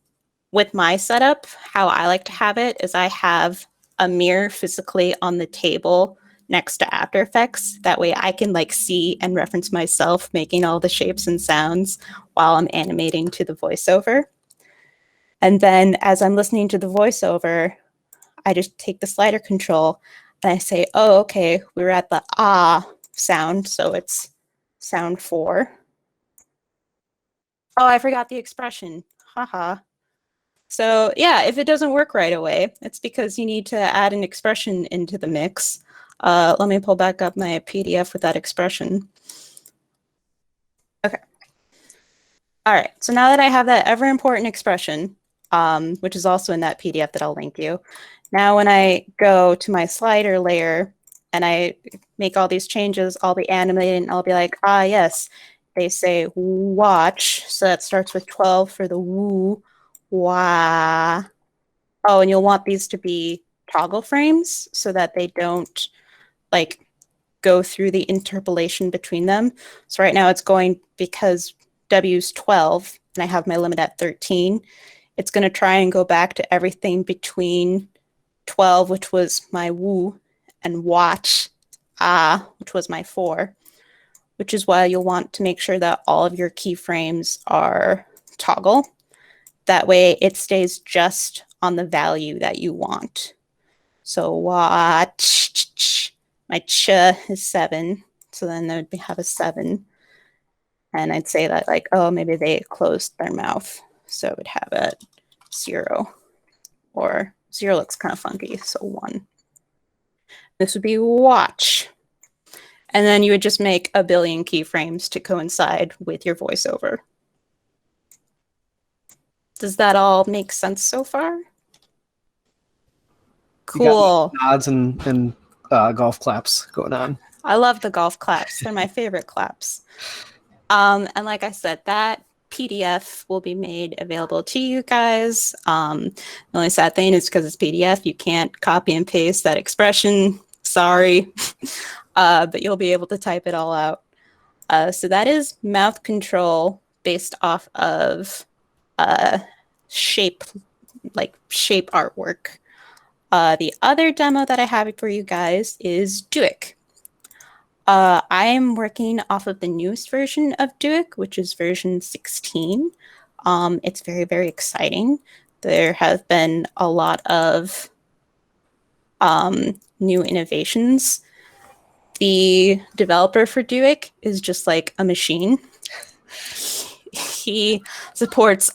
Speaker 4: with my setup, how I like to have it is I have a mirror physically on the table next to After Effects. That way I can like see and reference myself making all the shapes and sounds while I'm animating to the voiceover. And then as I'm listening to the voiceover, I just take the slider control and I say, oh, okay, we're at the ah sound. So it's sound 4. Oh, I forgot the expression. Haha. So yeah, if it doesn't work right away, it's because you need to add an expression into the mix. Let me pull back up my PDF with that expression. Okay. All right, so now that I have that ever important expression, which is also in that PDF that I'll link you, now when I go to my slider layer and I make all these changes, I'll be animating and I'll be like, ah, yes, they say watch. So that starts with 12 for the woo. Wah. Oh, and you'll want these to be toggle frames so that they don't like go through the interpolation between them. So right now it's going, because W's 12 and I have my limit at 13, it's going to try and go back to everything between 12, which was my woo, and watch, ah, which was my 4, which is why you'll want to make sure that all of your keyframes are toggle. That way it stays just on the value that you want. So watch, my ch is 7. So then they would have a 7. And I'd say that like, oh, maybe they closed their mouth. So it would have a 0, or 0 looks kind of funky. So 1. This would be watch. And then you would just make a billion keyframes to coincide with your voiceover. Does that all make sense so far? Cool.
Speaker 1: Nods and golf claps going on.
Speaker 4: I love the golf claps. They're my favorite claps. And like I said, that PDF will be made available to you guys. The only sad thing is because it's PDF, you can't copy and paste that expression. Sorry. But you'll be able to type it all out. So that is mouth control based off of shape artwork. The other demo that I have for you guys is Duik. I am working off of the newest version of Duik, which is version 16. It's very, very exciting. There have been a lot of new innovations. The developer for Duik is just like a machine. He supports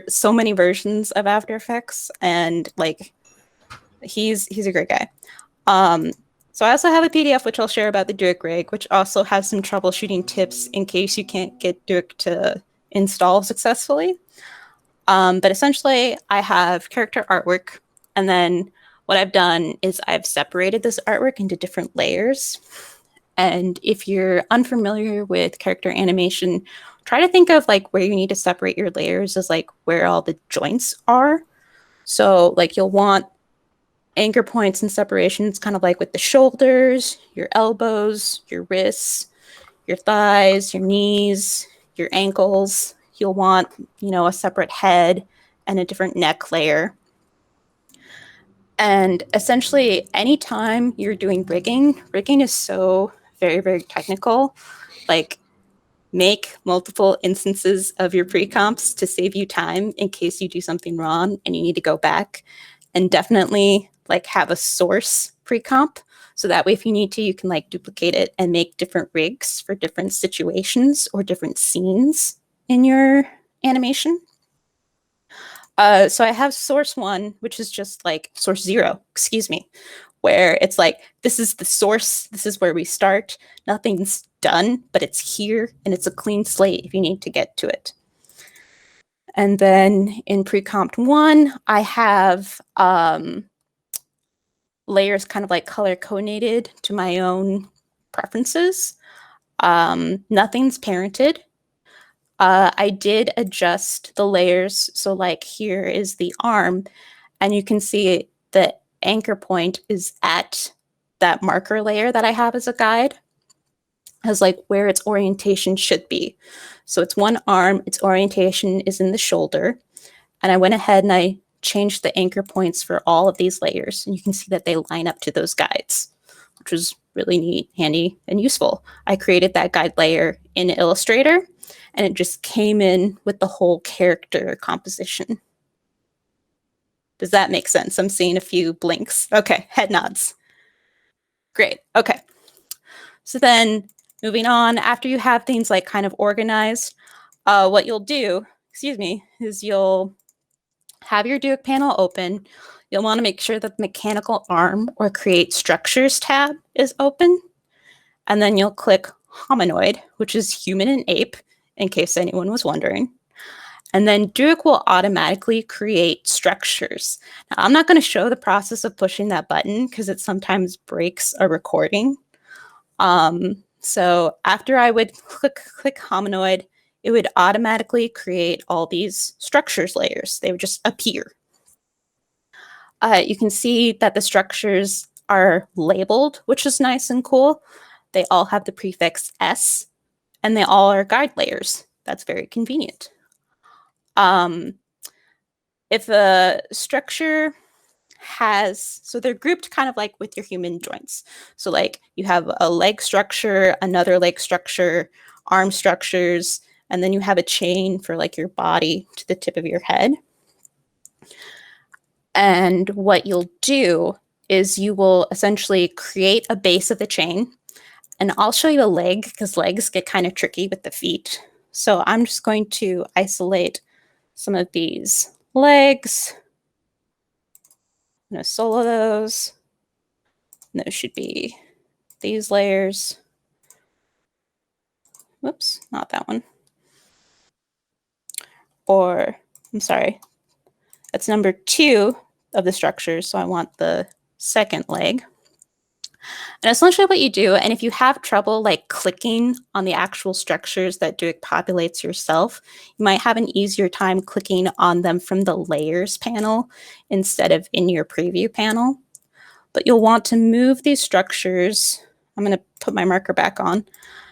Speaker 4: so many versions of After Effects, and like he's a great guy. So I also have a PDF which I'll share about the Duik rig, which also has some troubleshooting tips in case you can't get Duik to install successfully. But essentially, I have character artwork, and then what I've done is I've separated this artwork into different layers. And if you're unfamiliar with character animation, try to think of like where you need to separate your layers as like where all the joints are. So like you'll want anchor points and separations kind of like with the shoulders, your elbows, your wrists, your thighs, your knees, your ankles. You'll want, a separate head and a different neck layer. And essentially, anytime you're doing rigging is so very, very technical. Like, make multiple instances of your pre-comps to save you time in case you do something wrong and you need to go back. And definitely, like, have a source pre-comp. So that way, if you need to, you can, like, duplicate it and make different rigs for different situations or different scenes in your animation. So I have source 1, which is just like source 0, where it's like, this is the source, this is where we start, nothing's done, but it's here, and it's a clean slate if you need to get to it. And then in pre-compt 1, I have layers kind of like color coordinated to my own preferences. Nothing's parented. I did adjust the layers. So like here is the arm, and you can see the anchor point is at that marker layer that I have as a guide, as like where its orientation should be. So it's one arm, its orientation is in the shoulder. And I went ahead and I changed the anchor points for all of these layers. And you can see that they line up to those guides, which was really neat, handy, and useful. I created that guide layer in Illustrator, and it just came in with the whole character composition. Does that make sense? I'm seeing a few blinks. Okay, head nods. Great, okay. So then moving on, after you have things like kind of organized, what you'll do, is you'll have your Duik panel open. You'll want to make sure that the mechanical arm or create structures tab is open. And then you'll click hominoid, which is human and ape, in case anyone was wondering. And then Duik will automatically create structures. Now, I'm not going to show the process of pushing that button because it sometimes breaks a recording. So after I would click hominoid, it would automatically create all these structures layers. They would just appear. You can see that the structures are labeled, which is nice and cool. They all have the prefix S, and they all are guide layers. That's very convenient. If a structure has, so they're grouped kind of like with your human joints. So like you have a leg structure, another leg structure, arm structures, and then you have a chain for like your body to the tip of your head. And what you'll do is you will essentially create a base of the chain. And I'll show you a leg because legs get kind of tricky with the feet. So I'm just going to isolate some of these legs. I'm going to solo those. And those should be these layers. Whoops, not that one. Or, I'm sorry, that's number 2 of the structures. So I want the second leg. And essentially what you do, and if you have trouble like clicking on the actual structures that Duik populates yourself, you might have an easier time clicking on them from the layers panel instead of in your preview panel. But you'll want to move these structures, I'm going to put my marker back on,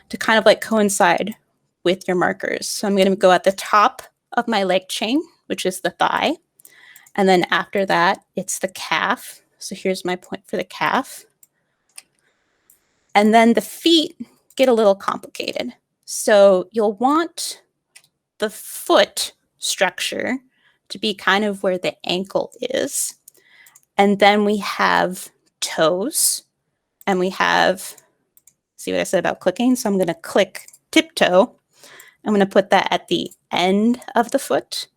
Speaker 4: to kind of like coincide with your markers. So I'm going to go at the top of my leg chain, which is the thigh. And then after that, it's the calf. So here's my point for the calf. And then the feet get a little complicated. So you'll want the foot structure to be kind of where the ankle is. And then we have toes, and we have, see what I said about clicking? So I'm going to click tiptoe. I'm going to put that at the end of the foot.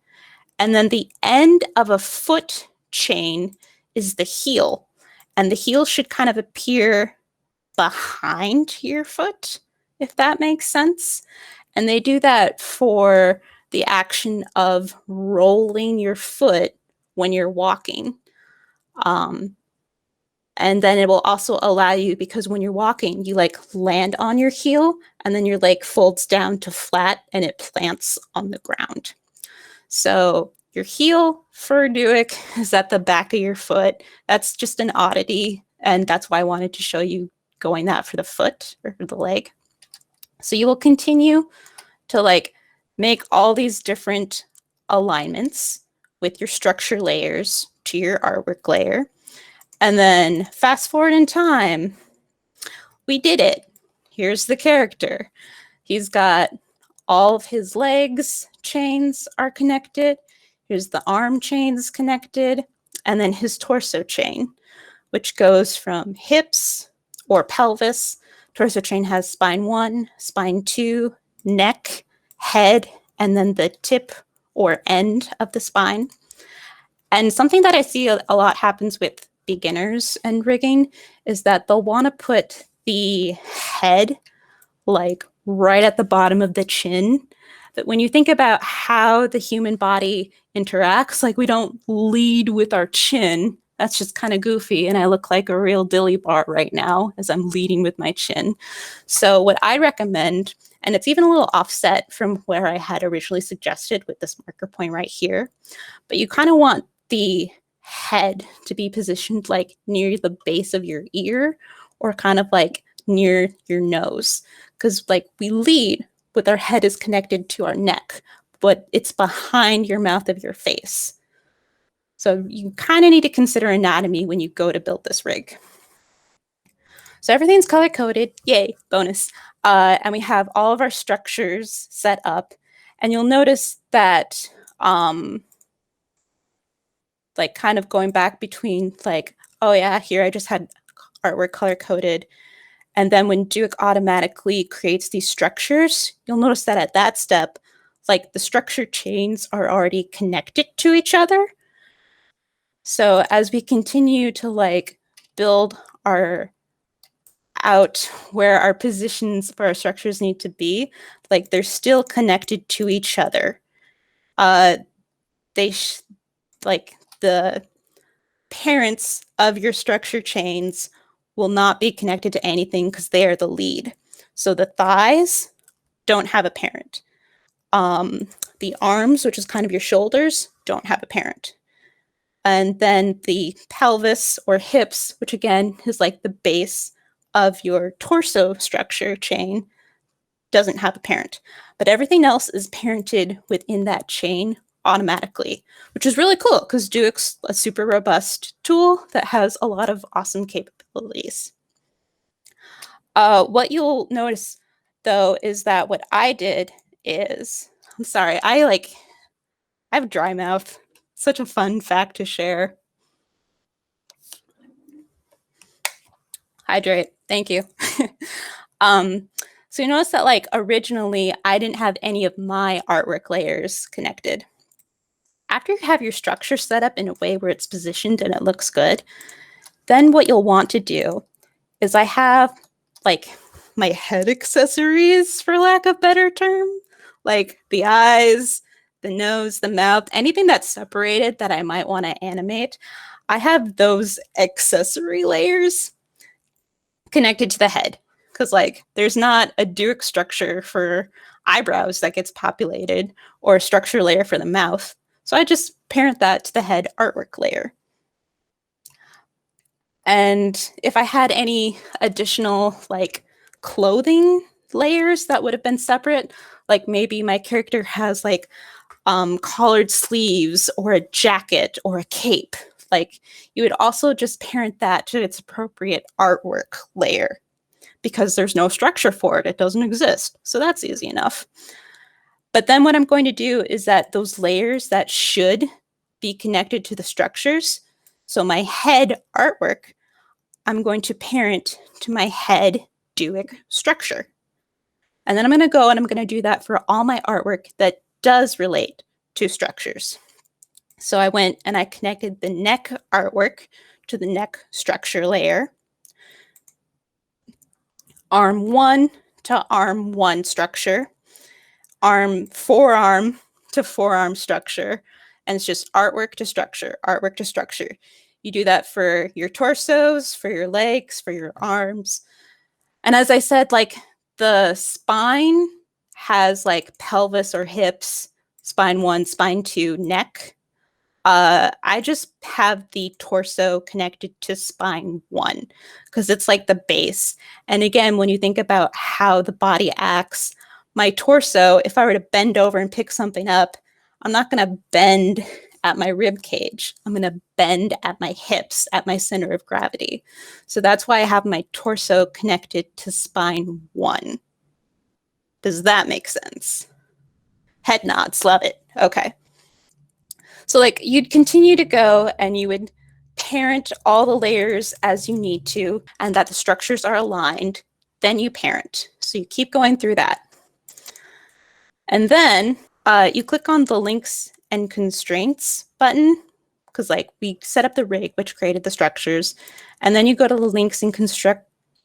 Speaker 4: And then the end of a foot chain is the heel. And the heel should kind of appear behind your foot, if that makes sense. And they do that for the action of rolling your foot when you're walking. And then it will also allow you, because when you're walking, you like land on your heel and then your leg folds down to flat and it plants on the ground. So your heel for Duik is at the back of your foot. That's just an oddity. And that's why I wanted to show you going that for the foot or the leg. So you will continue to like make all these different alignments with your structure layers to your artwork layer. And then fast forward in time, we did it. Here's the character. He's got all of his legs chains are connected. Here's the arm chains connected. And then his torso chain, which goes from hips or pelvis. Torso chain has spine 1, spine 2, neck, head, and then the tip or end of the spine. And something that I see a lot happens with beginners and rigging is that they'll want to put the head like right at the bottom of the chin. that when you think about how the human body interacts, like we don't lead with our chin. That's just kind of goofy. And I look like a real dilly bar right now as I'm leading with my chin. So what I recommend, and it's even a little offset from where I had originally suggested with this marker point right here, but you kind of want the head to be positioned like near the base of your ear or kind of like near your nose. Because like we lead with our head is connected to our neck, but it's behind your mouth of your face. So you kind of need to consider anatomy when you go to build this rig. So everything's color coded, yay, bonus. And we have all of our structures set up. And you'll notice that like kind of going back between like, oh yeah, here I just had artwork color coded. And then when Duik automatically creates these structures, you'll notice that at that step, like the structure chains are already connected to each other. So as we continue to like build our out where our positions for our structures need to be, like they're still connected to each other. Like the parents of your structure chains will not be connected to anything because they are the lead. So the thighs don't have a parent. The arms, which is kind of your shoulders, don't have a parent. And then the pelvis or hips, which again is like the base of your torso structure chain, doesn't have a parent. But everything else is parented within that chain automatically, which is really cool because Duik's a super robust tool that has a lot of awesome capabilities. What you'll notice though is that what I did is, I'm sorry, I have dry mouth. Such a fun fact to share. Hydrate, thank you. So you notice that like originally I didn't have any of my artwork layers connected. After you have your structure set up in a way where it's positioned and it looks good, then what you'll want to do is I have like my head accessories, for lack of a better term, like the eyes, the nose, the mouth, anything that's separated that I might want to animate. I have those accessory layers connected to the head because like there's not a Duik structure for eyebrows that gets populated or a structure layer for the mouth. So I just parent that to the head artwork layer. And if I had any additional like clothing layers that would have been separate, like maybe my character has like collared sleeves or a jacket or a cape, like you would also just parent that to its appropriate artwork layer because there's no structure for it. It doesn't exist. So that's easy enough. But then what I'm going to do is that those layers that should be connected to the structures, so my head artwork, I'm going to parent to my head Duik structure. And then I'm going to go and I'm going to do that for all my artwork that does relate to structures. So I went and I connected the neck artwork to the neck structure layer, arm 1 to arm 1 structure, forearm to forearm structure, and it's just artwork to structure, artwork to structure. You do that for your torsos, for your legs, for your arms. And as I said, like the spine has like pelvis or hips, spine 1, spine 2, neck. I just have the torso connected to spine 1 because it's like the base. And again, when you think about how the body acts, my torso, if I were to bend over and pick something up, I'm not going to bend at my rib cage. I'm going to bend at my hips, at my center of gravity. So that's why I have my torso connected to spine 1. Does that make sense? Head nods, love it. Okay. So like you'd continue to go and you would parent all the layers as you need to and that the structures are aligned. Then you parent. So you keep going through that. And then you click on the links and constraints button because like we set up the rig, which created the structures. And then you go to the links and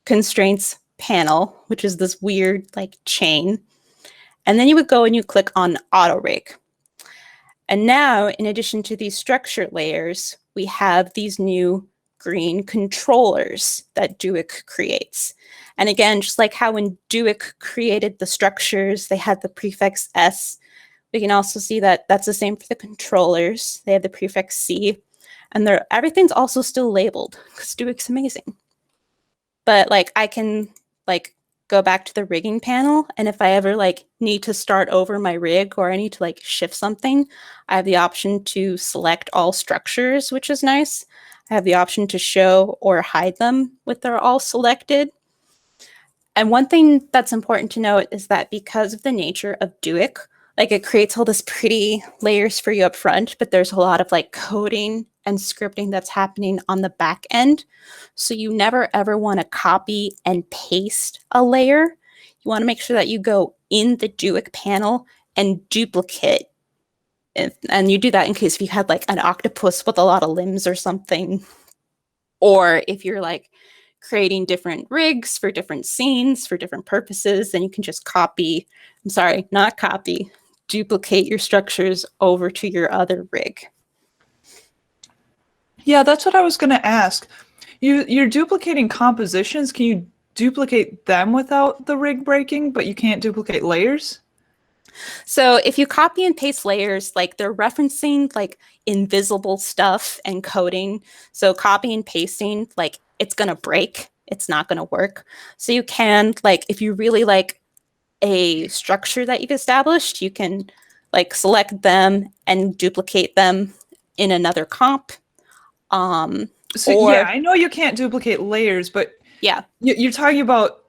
Speaker 4: constraints panel, which is this weird like chain. And then you would go and you click on Auto Rig. And now, in addition to these structure layers, we have these new green controllers that Duik creates. And again, just like how when Duik created the structures, they had the prefix S, we can also see that that's the same for the controllers. They have the prefix C, and everything's also still labeled because Duik's amazing. But like I can like go back to the rigging panel, and if I ever like need to start over my rig or I need to like shift something, I have the option to select all structures, which is nice. I have the option to show or hide them with they're all selected. And one thing that's important to note is that because of the nature of Duik, like it creates all this pretty layers for you up front, but there's a lot of like coding and scripting that's happening on the back end. So you never ever want to copy and paste a layer. You want to make sure that you go in the Duik panel and duplicate. And you do that in case if you had like an octopus with a lot of limbs or something. Or if you're like creating different rigs for different scenes for different purposes, then you can just duplicate your structures over to your other rig.
Speaker 5: Yeah, that's what I was going to ask. You're duplicating compositions. Can you duplicate them without the rig breaking, but you can't duplicate layers?
Speaker 4: So if you copy and paste layers, like they're referencing like invisible stuff and coding. So copy and pasting, like it's going to break. It's not going to work. So you can, like, if you really like a structure that you've established, you can like select them and duplicate them in another comp.
Speaker 5: Yeah, I know you can't duplicate layers, but
Speaker 4: yeah,
Speaker 5: you're talking about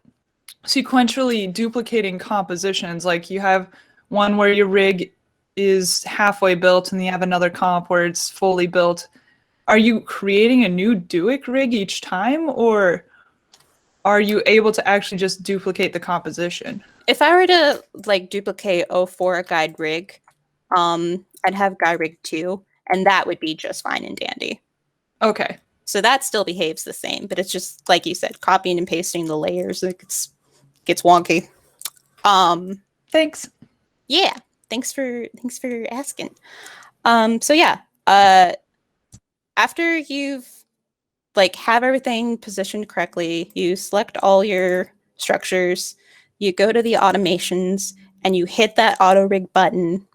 Speaker 5: sequentially duplicating compositions. Like you have one where your rig is halfway built and you have another comp where it's fully built. Are you creating a new Duik rig each time, or are you able to actually just duplicate the composition?
Speaker 4: If I were to like duplicate 04 guide rig, I'd have guide rig 2, and that would be just fine and dandy.
Speaker 5: Okay.
Speaker 4: So that still behaves the same, but it's just like you said, copying and pasting the layers. It gets wonky.
Speaker 5: Thanks.
Speaker 4: Yeah. Thanks for asking. So yeah, after you've like have everything positioned correctly, you select all your structures, you go to the automations and you hit that auto rig button.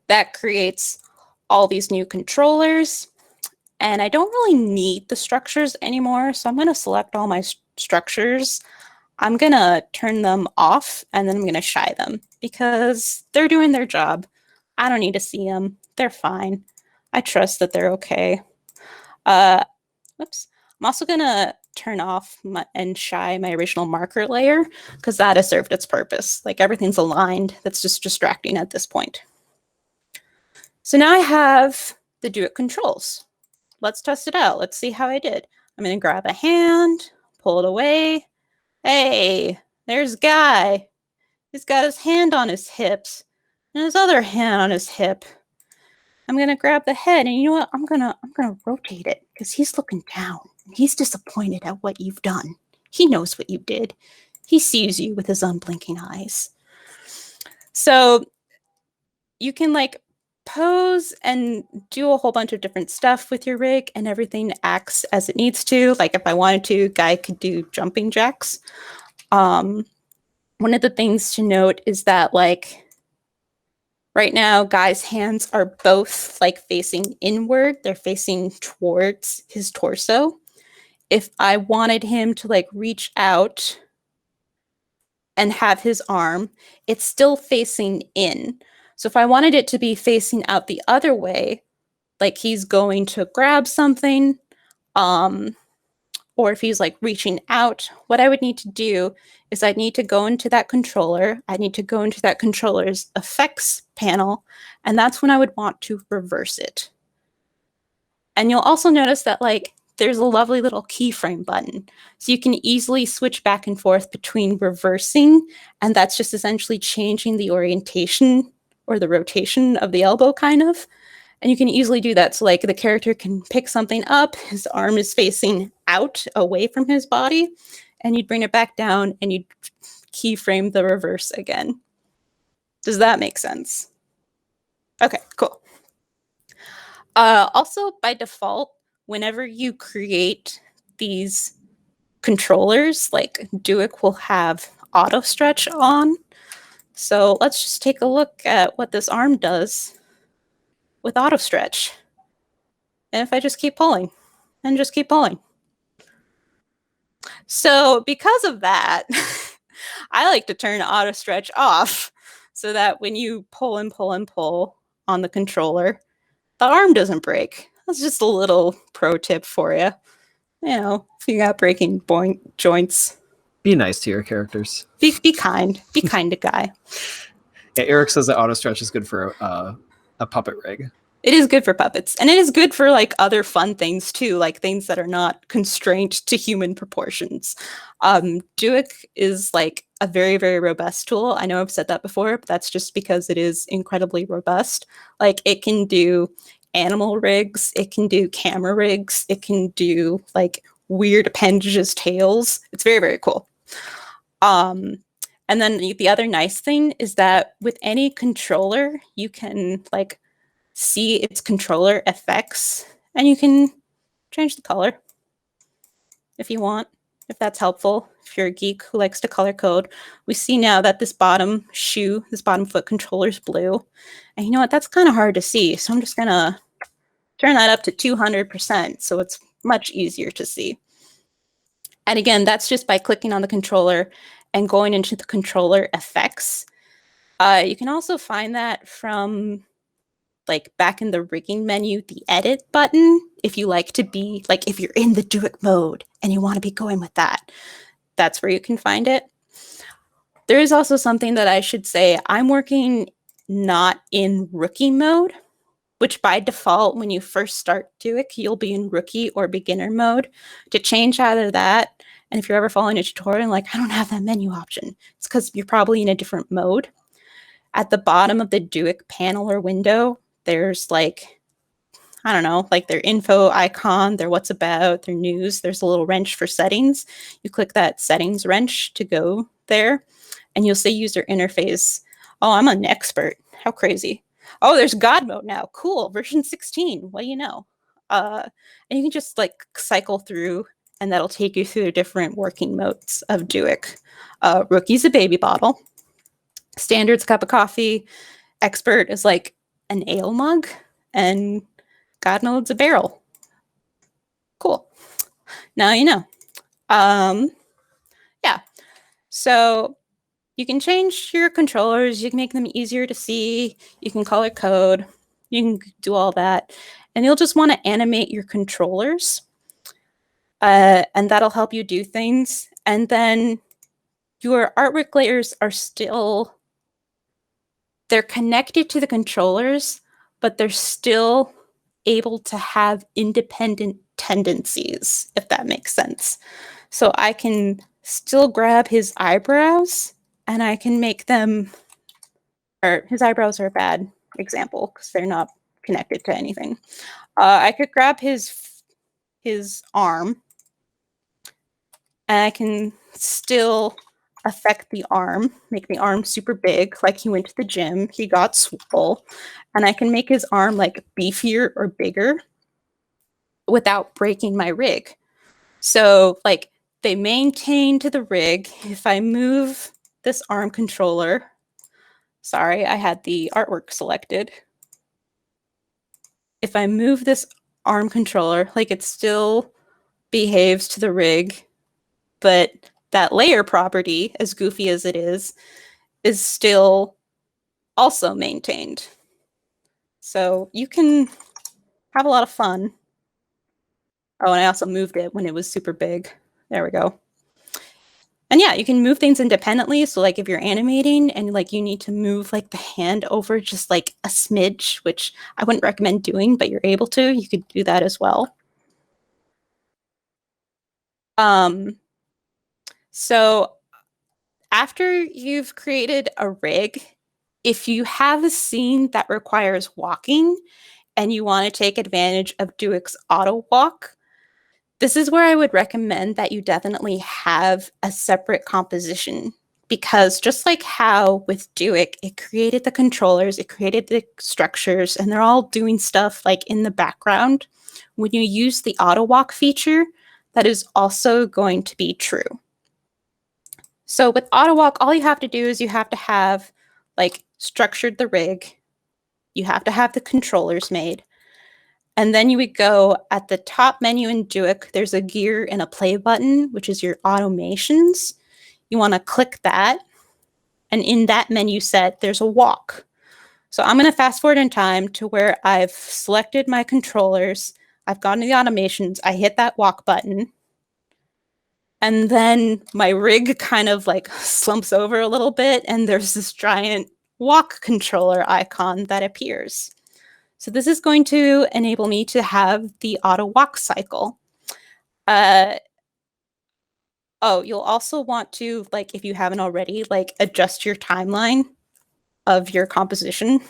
Speaker 4: That creates all these new controllers. And I don't really need the structures anymore. So I'm going to select all my structures. I'm going to turn them off and then I'm going to shy them because they're doing their job. I don't need to see them. They're fine. I trust that they're okay. Whoops. I'm also going to turn off and shy my original marker layer because that has served its purpose. Like everything's aligned. That's just distracting at this point. So now I have the Duik controls. Let's test it out. Let's see how I did. I'm going to grab a hand, pull it away. Hey, there's Guy. He's got his hand on his hips and his other hand on his hip. I'm going to grab the head, and you know what? I'm going to rotate it because he's looking down. He's disappointed at what you've done. He knows what you did. He sees you with his unblinking eyes. So you can like pose and do a whole bunch of different stuff with your rig, and everything acts as it needs to. Like if I wanted to, Guy could do jumping jacks. One of the things to note is that like right now, Guy's hands are both like facing inward. They're facing towards his torso. If I wanted him to like reach out and have his arm, it's still facing in. So if I wanted it to be facing out the other way, like he's going to grab something, or if he's like reaching out, what I would need to do is I'd need to go into that controller. I need to go into that controller's effects panel, and that's when I would want to reverse it. And you'll also notice that like there's a lovely little keyframe button. So you can easily switch back and forth between reversing, and that's just essentially changing the orientation or the rotation of the elbow kind of. And you can easily do that. So like the character can pick something up, his arm is facing out away from his body, and you'd bring it back down and you'd keyframe the reverse again. Does that make sense? Okay, cool. Also, by default, whenever you create these controllers, like Duik will have auto stretch on. So let's just take a look at what this arm does with auto stretch. And if I just keep pulling and just keep pulling. So because of that, I like to turn auto stretch off so that when you pull and pull and pull on the controller, the arm doesn't break. That's just a little pro tip for you. You know, if you got breaking joints,
Speaker 1: Be nice to your characters.
Speaker 4: be kind. Be kind to Guy.
Speaker 1: Yeah, Eric says that auto stretch is good for a puppet rig.
Speaker 4: It is good for puppets, and it is good for like other fun things too, like things that are not constrained to human proportions. Duik is like a very, very robust tool. I know I've said that before, but that's just because it is incredibly robust. Like it can do animal rigs, it can do camera rigs, it can do like weird appendages, tails. It's very, very cool. And then the other nice thing is that with any controller, you can like see its controller effects, and you can change the color if you want, if that's helpful. If you're a geek who likes to color code, we see now that this bottom shoe, this bottom foot controller is blue. And you know what? That's kind of hard to see. So I'm just going to turn that up to 200% so it's much easier to see. And again, that's just by clicking on the controller and going into the controller effects. You can also find that from like back in the rigging menu, the edit button, if you like to be like, if you're in the Duik mode and you want to be going with that, that's where you can find it. There is also something that I should say. I'm working not in rookie mode, which by default, when you first start Duik, you'll be in rookie or beginner mode. To change either that, and if you're ever following a tutorial and like, I don't have that menu option, it's because you're probably in a different mode. At the bottom of the Duik panel or window, there's like, I don't know, like their info icon, their what's about, their news. There's a little wrench for settings. You click that settings wrench to go there, and you'll say user interface. Oh, I'm an expert. How crazy. Oh, there's God mode now. Cool. Version 16. What do you know? And you can just like cycle through, and that'll take you through the different working modes of Duik. Rookie's a baby bottle. Standard's cup of coffee. Expert is like an ale mug, and God mode's a barrel. Cool. Now you know. Yeah. So you can change your controllers. You can make them easier to see. You can color code. You can do all that. And you'll just want to animate your controllers. And that'll help you do things. And then your artwork layers are still, they're connected to the controllers, but they're still able to have independent tendencies, if that makes sense. So I can still grab his eyebrows and I can make them, or his eyebrows are a bad example because they're not connected to anything. I could grab his arm and I can still affect the arm, make the arm super big, like he went to the gym, he got swole, and I can make his arm like beefier or bigger without breaking my rig. So like they maintain to the rig. If I move this arm controller, sorry, I had the artwork selected. If I move this arm controller, like it still behaves to the rig, but that layer property, as goofy as it is still also maintained. So you can have a lot of fun. Oh, and I also moved it when it was super big. There we go. And yeah, you can move things independently. So like if you're animating and like you need to move like the hand over just like a smidge, which I wouldn't recommend doing, but you're able to, you could do that as well. So after you've created a rig, if you have a scene that requires walking and you want to take advantage of Duik's auto walk, this is where I would recommend that you definitely have a separate composition because just like how with Duik, it created the controllers, it created the structures, and they're all doing stuff like in the background. When you use the auto walk feature, that is also going to be true. So with auto walk, all you have to do is you have to have like structured the rig, you have to have the controllers made, and then you would go at the top menu in Duik, there's a gear and a play button, which is your automations. You want to click that, and in that menu set, there's a walk. So I'm going to fast forward in time to where I've selected my controllers, I've gone to the automations, I hit that walk button, and then my rig kind of like slumps over a little bit, and there's this giant walk controller icon that appears. So this is going to enable me to have the auto walk cycle. Oh, you'll also want to, like, if you haven't already, like adjust your timeline of your composition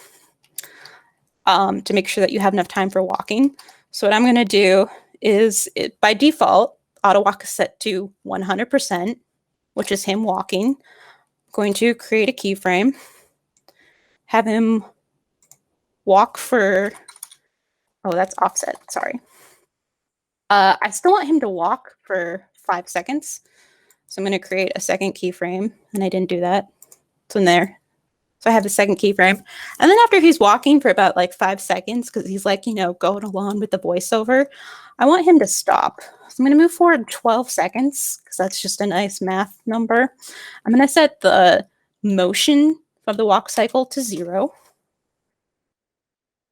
Speaker 4: to make sure that you have enough time for walking. So what I'm going to do is, by default, auto walk is set to 100%, which is him walking. I'm going to create a keyframe, have him walk for, oh, that's offset, sorry. I still want him to walk for 5 seconds. So I'm going to create a second keyframe, and I didn't do that. It's in there. So I have the second keyframe. And then after he's walking for about like 5 seconds, because he's like, you know, going along with the voiceover, I want him to stop. So I'm going to move forward 12 seconds, because that's just a nice math number. I'm going to set the motion of the walk cycle to 0.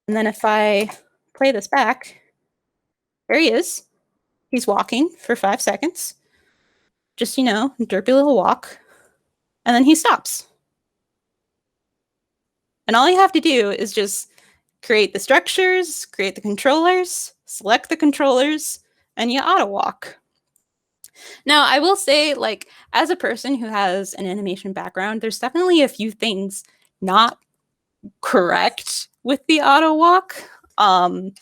Speaker 4: And then if I play this back, there he is. He's walking for 5 seconds. Just, you know, derpy little walk. And then he stops. And all you have to do is just create the structures, create the controllers, select the controllers, and you auto walk. Now, I will say, like, as a person who has an animation background, there's definitely a few things not correct with the auto walk. And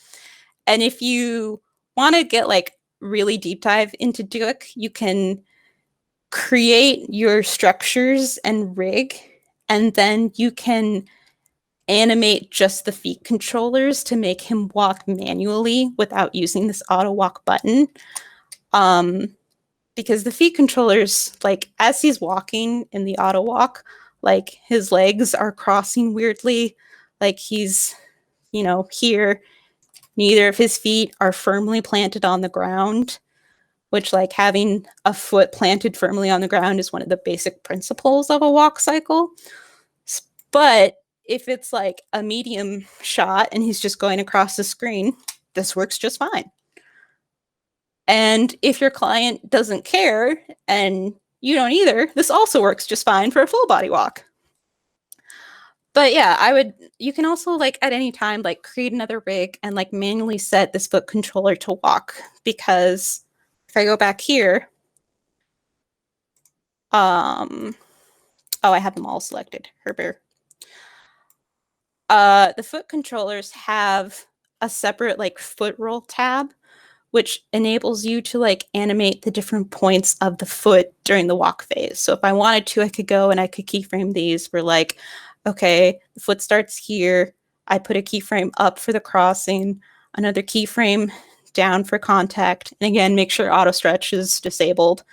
Speaker 4: if you want to get like really deep dive into Duik, you can create your structures and rig, and then you can animate just the feet controllers to make him walk manually without using this auto walk button. Because the feet controllers, like as he's walking in the auto walk, like his legs are crossing weirdly, like he's, you know, here, neither of his feet are firmly planted on the ground, which, like, having a foot planted firmly on the ground is one of the basic principles of a walk cycle. But if it's like a medium shot and he's just going across the screen, this works just fine. And if your client doesn't care and you don't either, this also works just fine for a full body walk. But yeah, you can also, like, at any time, like, create another rig and like manually set this foot controller to walk, because if I go back here, oh, I have them all selected. Herber. The foot controllers have a separate like foot roll tab, which enables you to like animate the different points of the foot during the walk phase. So if I wanted to, I could go and I could keyframe these for like, okay, the foot starts here. I put a keyframe up for the crossing, another keyframe down for contact, and again, make sure auto stretch is disabled.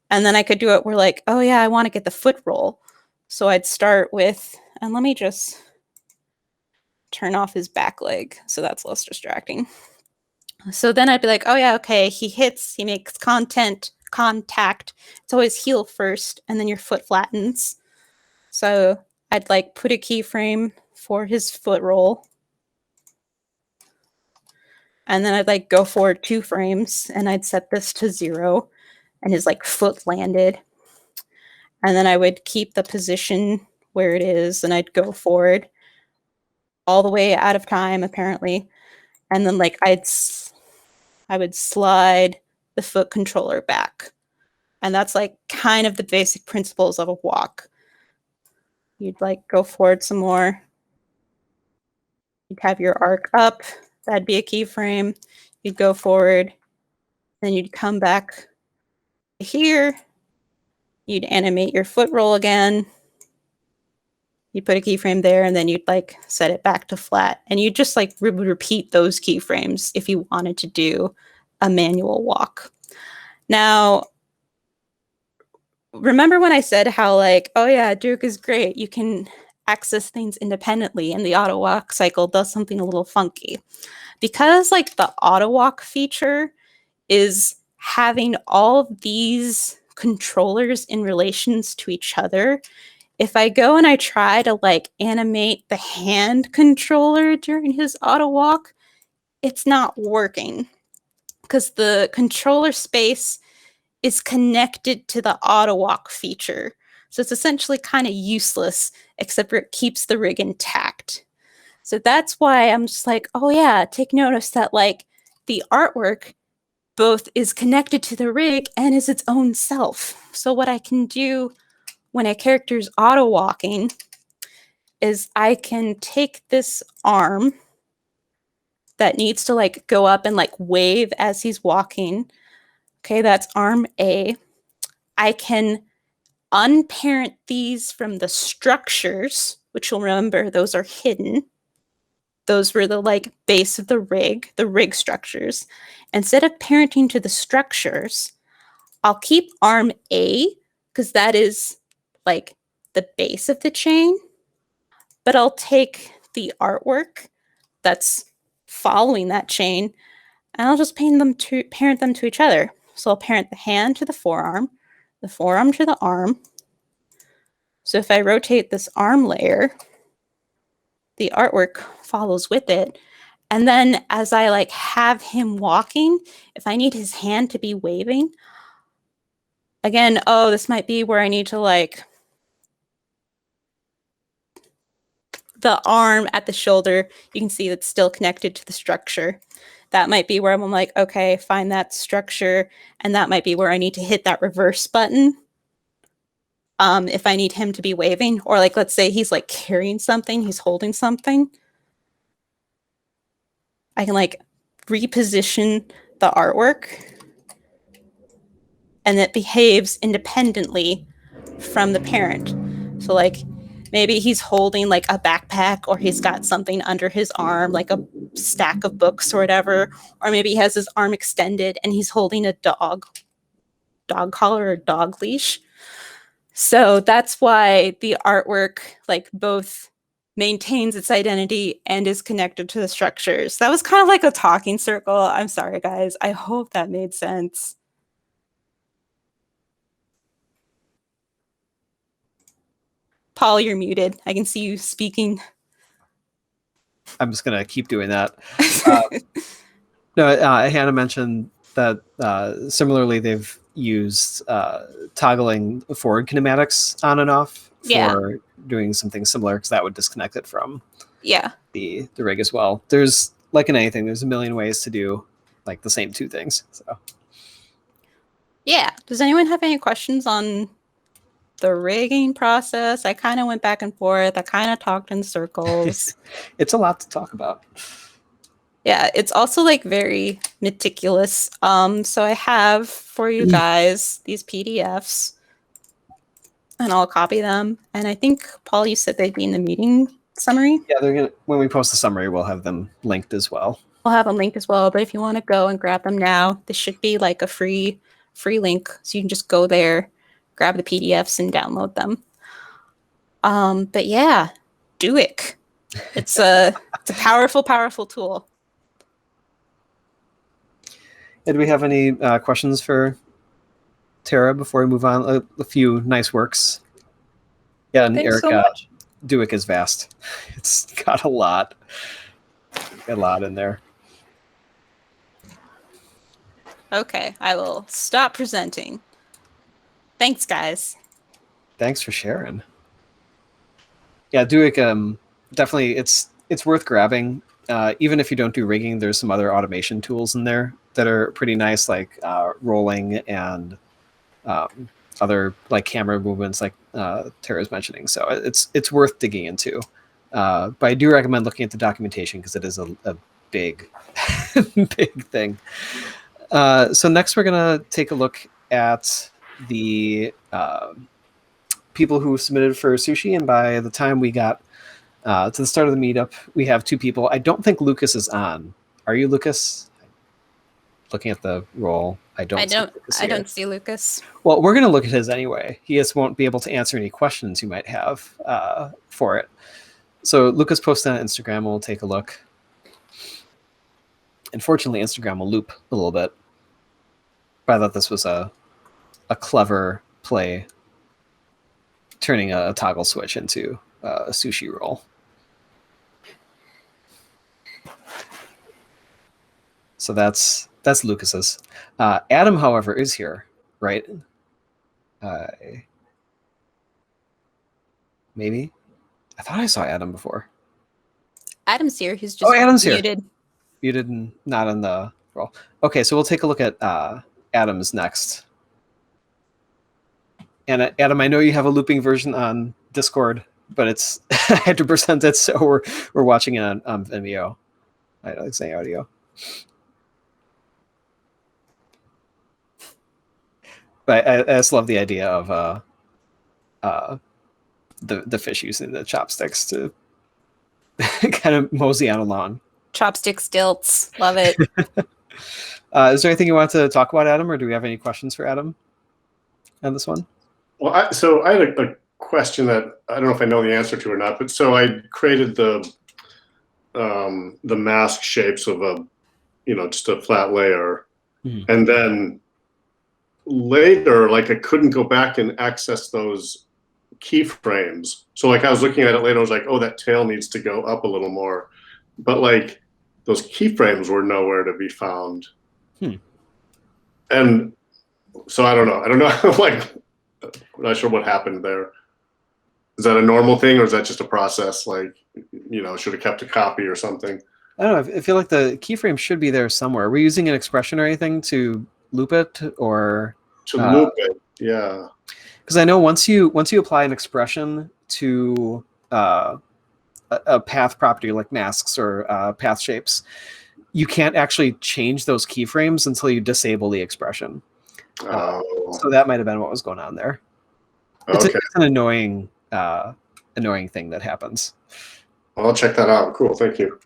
Speaker 4: And then I could do it where like, oh yeah, I want to get the foot roll. So I'd start with, and let me just turn off his back leg so that's less distracting. So then I'd be like, oh yeah, okay, he hits, he makes contact. It's always heel first, and then your foot flattens. So I'd like put a keyframe for his foot roll. And then I'd like go forward 2 frames, and I'd set this to 0, and his like foot landed. And then I would keep the position where it is, and I'd go forward all the way out of time, apparently. And then like I would slide the foot controller back. And that's like kind of the basic principles of a walk. You'd like go forward some more. You'd have your arc up. That'd be a keyframe. You'd go forward. Then you'd come back here. You'd animate your foot roll again. You'd put a keyframe there, and then you'd like set it back to flat. And you just like would repeat those keyframes if you wanted to do a manual walk. Now, remember when I said how like, oh yeah, Duik is great. You can access things independently, and the auto walk cycle does something a little funky. Because like the auto walk feature is having all of these controllers in relations to each other, if I go and I try to like animate the hand controller during his auto walk, it's not working because the controller space is connected to the auto walk feature. So it's essentially kind of useless, except for it keeps the rig intact. So that's why I'm just like, oh yeah, take notice that like the artwork both is connected to the rig and is its own self. So what I can do when a character's auto walking is I can take this arm that needs to like go up and like wave as he's walking. Okay, that's arm A. I can unparent these from the structures, which you'll remember those are hidden. Those were the like base of the rig structures. Instead of parenting to the structures, I'll keep arm A because that is like the base of the chain, but I'll take the artwork that's following that chain and I'll just parent them to each other. So I'll parent the hand to the forearm to the arm. So if I rotate this arm layer, the artwork follows with it. And then as I like have him walking, if I need his hand to be waving, again, oh, this might be where I need to like the arm at the shoulder, you can see that's still connected to the structure. That might be where I'm like, okay, find that structure. And that might be where I need to hit that reverse button. If I need him to be waving, or like, let's say he's like carrying something, he's holding something. I can like reposition the artwork and it behaves independently from the parent. So like maybe he's holding like a backpack or he's got something under his arm, like a stack of books or whatever, or maybe he has his arm extended and he's holding a dog collar or dog leash. So that's why the artwork like both maintains its identity and is connected to the structures. That was kind of like a talking circle. I'm sorry, guys. I hope that made sense. Paul, you're muted. I can see you speaking.
Speaker 1: I'm just going to keep doing that. Hannah mentioned that similarly they've used toggling forward kinematics on and off for doing something similar, because that would disconnect it from the rig as well. There's, like in anything, there's a million ways to do like the same two things. So
Speaker 4: yeah. Does anyone have any questions on the rigging process? I kind of went back and forth. I kind of talked in circles.
Speaker 1: It's a lot to talk about.
Speaker 4: Yeah, it's also like very meticulous. So I have for you guys these PDFs and I'll copy them. And I think, Paul, you said they'd be in the meeting summary?
Speaker 1: Yeah, they're gonna, when we post the summary, we'll have them linked as well.
Speaker 4: We'll have them linked as well, but if you want to go and grab them now, this should be like a free link. So you can just go there, grab the PDFs and download them. But yeah, Duik. It's a powerful, powerful tool.
Speaker 1: Do we have any questions for Tara before we move on? A few nice works. Yeah, and
Speaker 5: Thanks
Speaker 1: Eric,
Speaker 5: so much.
Speaker 1: Duik is vast. It's got a lot in there.
Speaker 4: Okay, I will stop presenting. Thanks, guys.
Speaker 1: Thanks for sharing. Yeah, Duik, definitely, it's worth grabbing. Even if you don't do rigging, there's some other automation tools in there that are pretty nice, like rolling and other like camera movements, like Tara's mentioning. So it's worth digging into. But I do recommend looking at the documentation because it is a big, big thing. So next we're gonna take a look at the people who submitted for sushi, and by the time we got to the start of the meetup, we have 2 people. I don't think Lucas is on. Are you, Lucas? Looking at the roll, I don't
Speaker 4: see Lucas.
Speaker 1: Well, we're going to look at his anyway. He just won't be able to answer any questions you might have for it. So Lucas posted on Instagram. We'll take a look. Unfortunately, Instagram will loop a little bit. But I thought this was a clever play, turning a toggle switch into a sushi roll. So that's Lucas's. Adam, however, is here, right? Maybe? I thought I saw Adam before.
Speaker 4: Adam's here. He's just
Speaker 1: Adam's
Speaker 4: muted.
Speaker 1: Here. Muted and not on the roll. Okay, so we'll take a look at Adam's next. And Adam, I know you have a looping version on Discord, but it's I had to present it, so we're watching it on Vimeo. I like saying audio. But I just love the idea of the fish using the chopsticks to kind of mosey on along.
Speaker 4: Chopstick stilts. Love it.
Speaker 1: Is there anything you want to talk about, Adam, or do we have any questions for Adam on this one?
Speaker 11: Well, I had a question that I don't know if I know the answer to or not, but so I created the mask shapes of just a flat layer, and then later, like I couldn't go back and access those keyframes. So like I was looking at it later, I was like, oh, that tail needs to go up a little more, but like those keyframes were nowhere to be found. And so I don't know. Like, I'm not sure what happened there. Is that a normal thing, or is that just a process? Like, should have kept a copy or something?
Speaker 1: I don't know. I feel like the keyframe should be there somewhere. Are we using an expression or anything to loop it, or
Speaker 11: to loop it? Yeah.
Speaker 1: Because I know once you apply an expression to a path property like masks or path shapes, you can't actually change those keyframes until you disable the expression. So that might have been what was going on there. It's an annoying thing that happens.
Speaker 11: I'll check that out. Cool, thank you.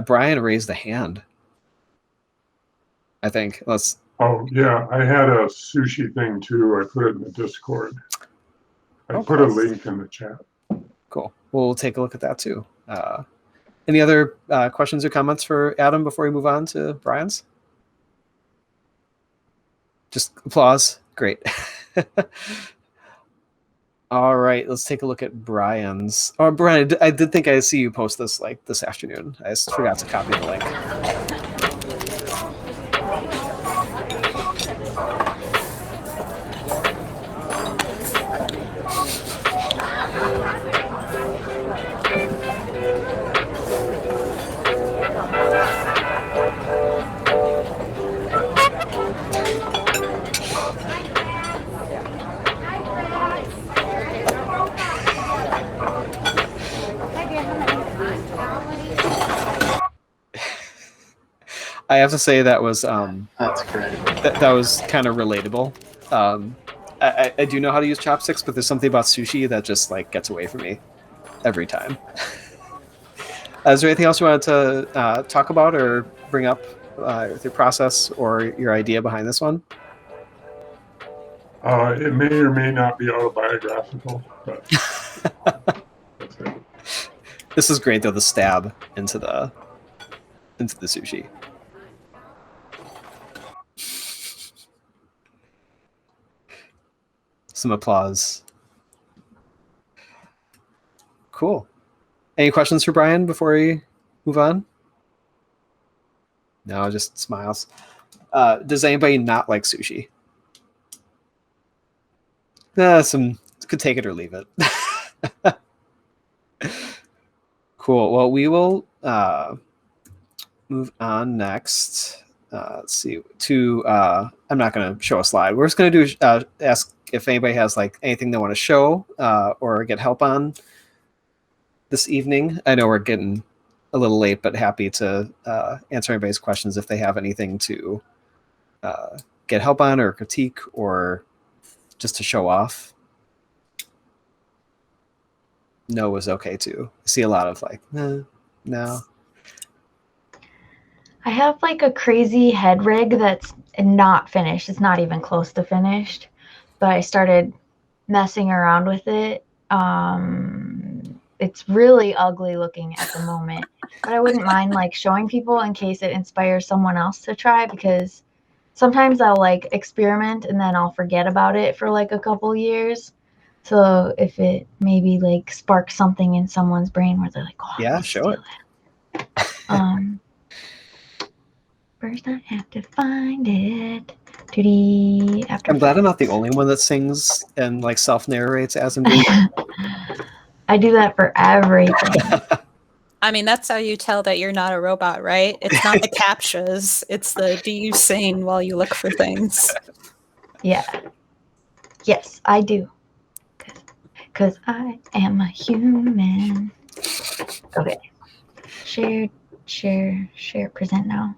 Speaker 1: Brian raised a hand, I think.
Speaker 3: Oh, yeah, I had a sushi thing too. I put it in the Discord. I put a link in the chat.
Speaker 1: Cool. We'll take a look at that too. Any other questions or comments for Adam before we move on to Brian's? Just applause. Great. All right, let's take a look at Brian's. Oh, Brian, I did think I see you post this like this afternoon. I just forgot to copy the link. I have to say that was
Speaker 2: that's great.
Speaker 1: That was kind of relatable. I do know how to use chopsticks, but there's something about sushi that just like gets away from me every time. Is there anything else you wanted to talk about or bring up with your process or your idea behind this one?
Speaker 3: It may or may not be autobiographical, but that's it.
Speaker 1: This is great though, the stab into the sushi. Some applause. Cool. Any questions for Brian before we move on? No, just smiles. Does anybody not like sushi? Could take it or leave it. Cool. Well, we will move on next. Let's see. I'm not going to show a slide. We're just going to do ask if anybody has like anything they want to show or get help on this evening. I know we're getting a little late, but happy to answer anybody's questions if they have anything to get help on or critique or just to show off, no was okay too. I see a lot of like, no.
Speaker 7: I have like a crazy head rig that's not finished. It's not even close to finished, but I started messing around with it. It's really ugly looking at the moment, but I wouldn't mind like showing people in case it inspires someone else to try, because sometimes I'll like experiment and then I'll forget about it for like a couple years. So if it maybe like sparks something in someone's brain where they're like, oh,
Speaker 1: Yeah, show it.
Speaker 7: First I have to find it.
Speaker 1: I'm glad I'm not the only one that sings and like self-narrates as I'm doing it.
Speaker 7: I do that for everything.
Speaker 4: I mean, that's how you tell that you're not a robot, right? It's not the captchas. It's the do you sing while you look for things.
Speaker 7: Yeah. Yes, I do. Because I am a human. Okay. Share, present now.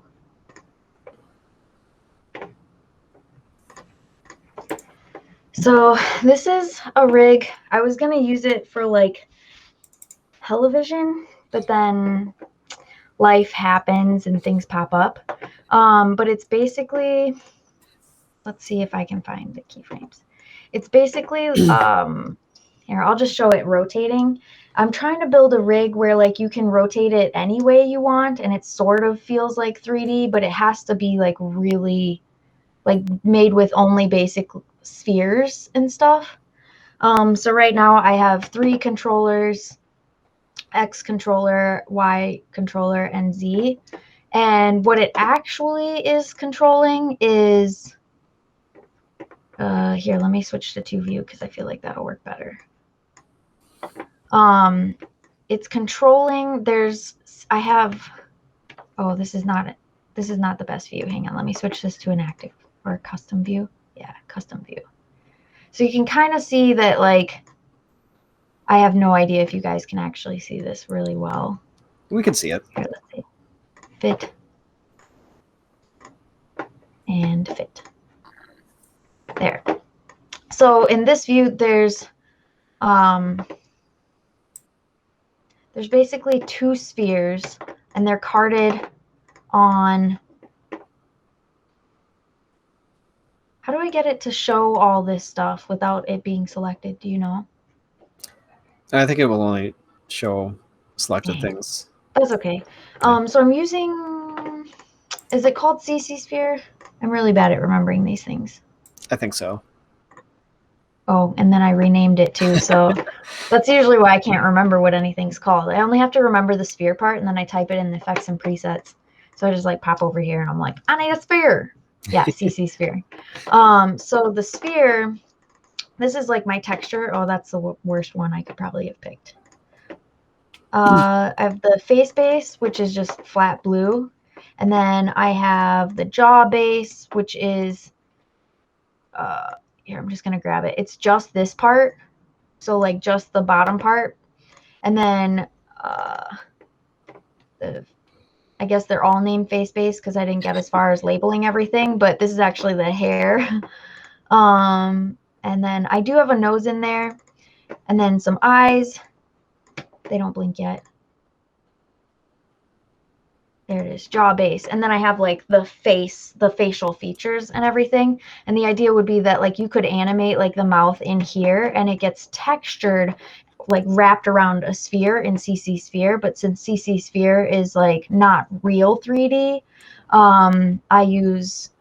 Speaker 7: So this is a rig. I was going to use it for like television, but then life happens and things pop up. But it's basically, let's see if I can find the keyframes. It's basically, here, I'll just show it rotating. I'm trying to build a rig where like you can rotate it any way you want, and it sort of feels like 3D, but it has to be like really like made with only basic spheres and stuff. So right now I have 3 controllers, X controller, Y controller, and Z. And what it actually is controlling is, here, let me switch to 2 view because I feel like that'll work better. It's controlling, I have, oh, this is not the best view. Hang on, let me switch this to an active or custom view. Yeah, custom view. So you can kind of see that, like, I have no idea if you guys can actually see this really well.
Speaker 1: We can see it.
Speaker 7: Here, let's see. Fit. And fit. There. So in this view, there's basically 2 spheres, and they're carded on. How do I get it to show all this stuff without it being selected? Do you know?
Speaker 1: I think it will only show selected things.
Speaker 7: That's okay. So I'm using, is it called CC Sphere? I'm really bad at remembering these things.
Speaker 1: I think so.
Speaker 7: Oh, and then I renamed it too. So that's usually why I can't remember what anything's called. I only have to remember the sphere part, and then I type it in the effects and presets. So I just like pop over here and I'm like, I need a sphere. Yeah, CC Sphere. So the sphere, this is like my texture. Oh, that's the worst one I could probably have picked. I have the face base, which is just flat blue. And then I have the jaw base, which is, here, I'm just going to grab it. It's just this part. So like just the bottom part. And then I guess they're all named face base because I didn't get as far as labeling everything, but this is actually the hair. And then I do have a nose in there, and then some eyes. They don't blink yet. There it is, jaw base. And then I have like the face, the facial features and everything. And the idea would be that like you could animate like the mouth in here, and it gets textured, like wrapped around a sphere in CC Sphere. But since CC Sphere is like not real 3D, I use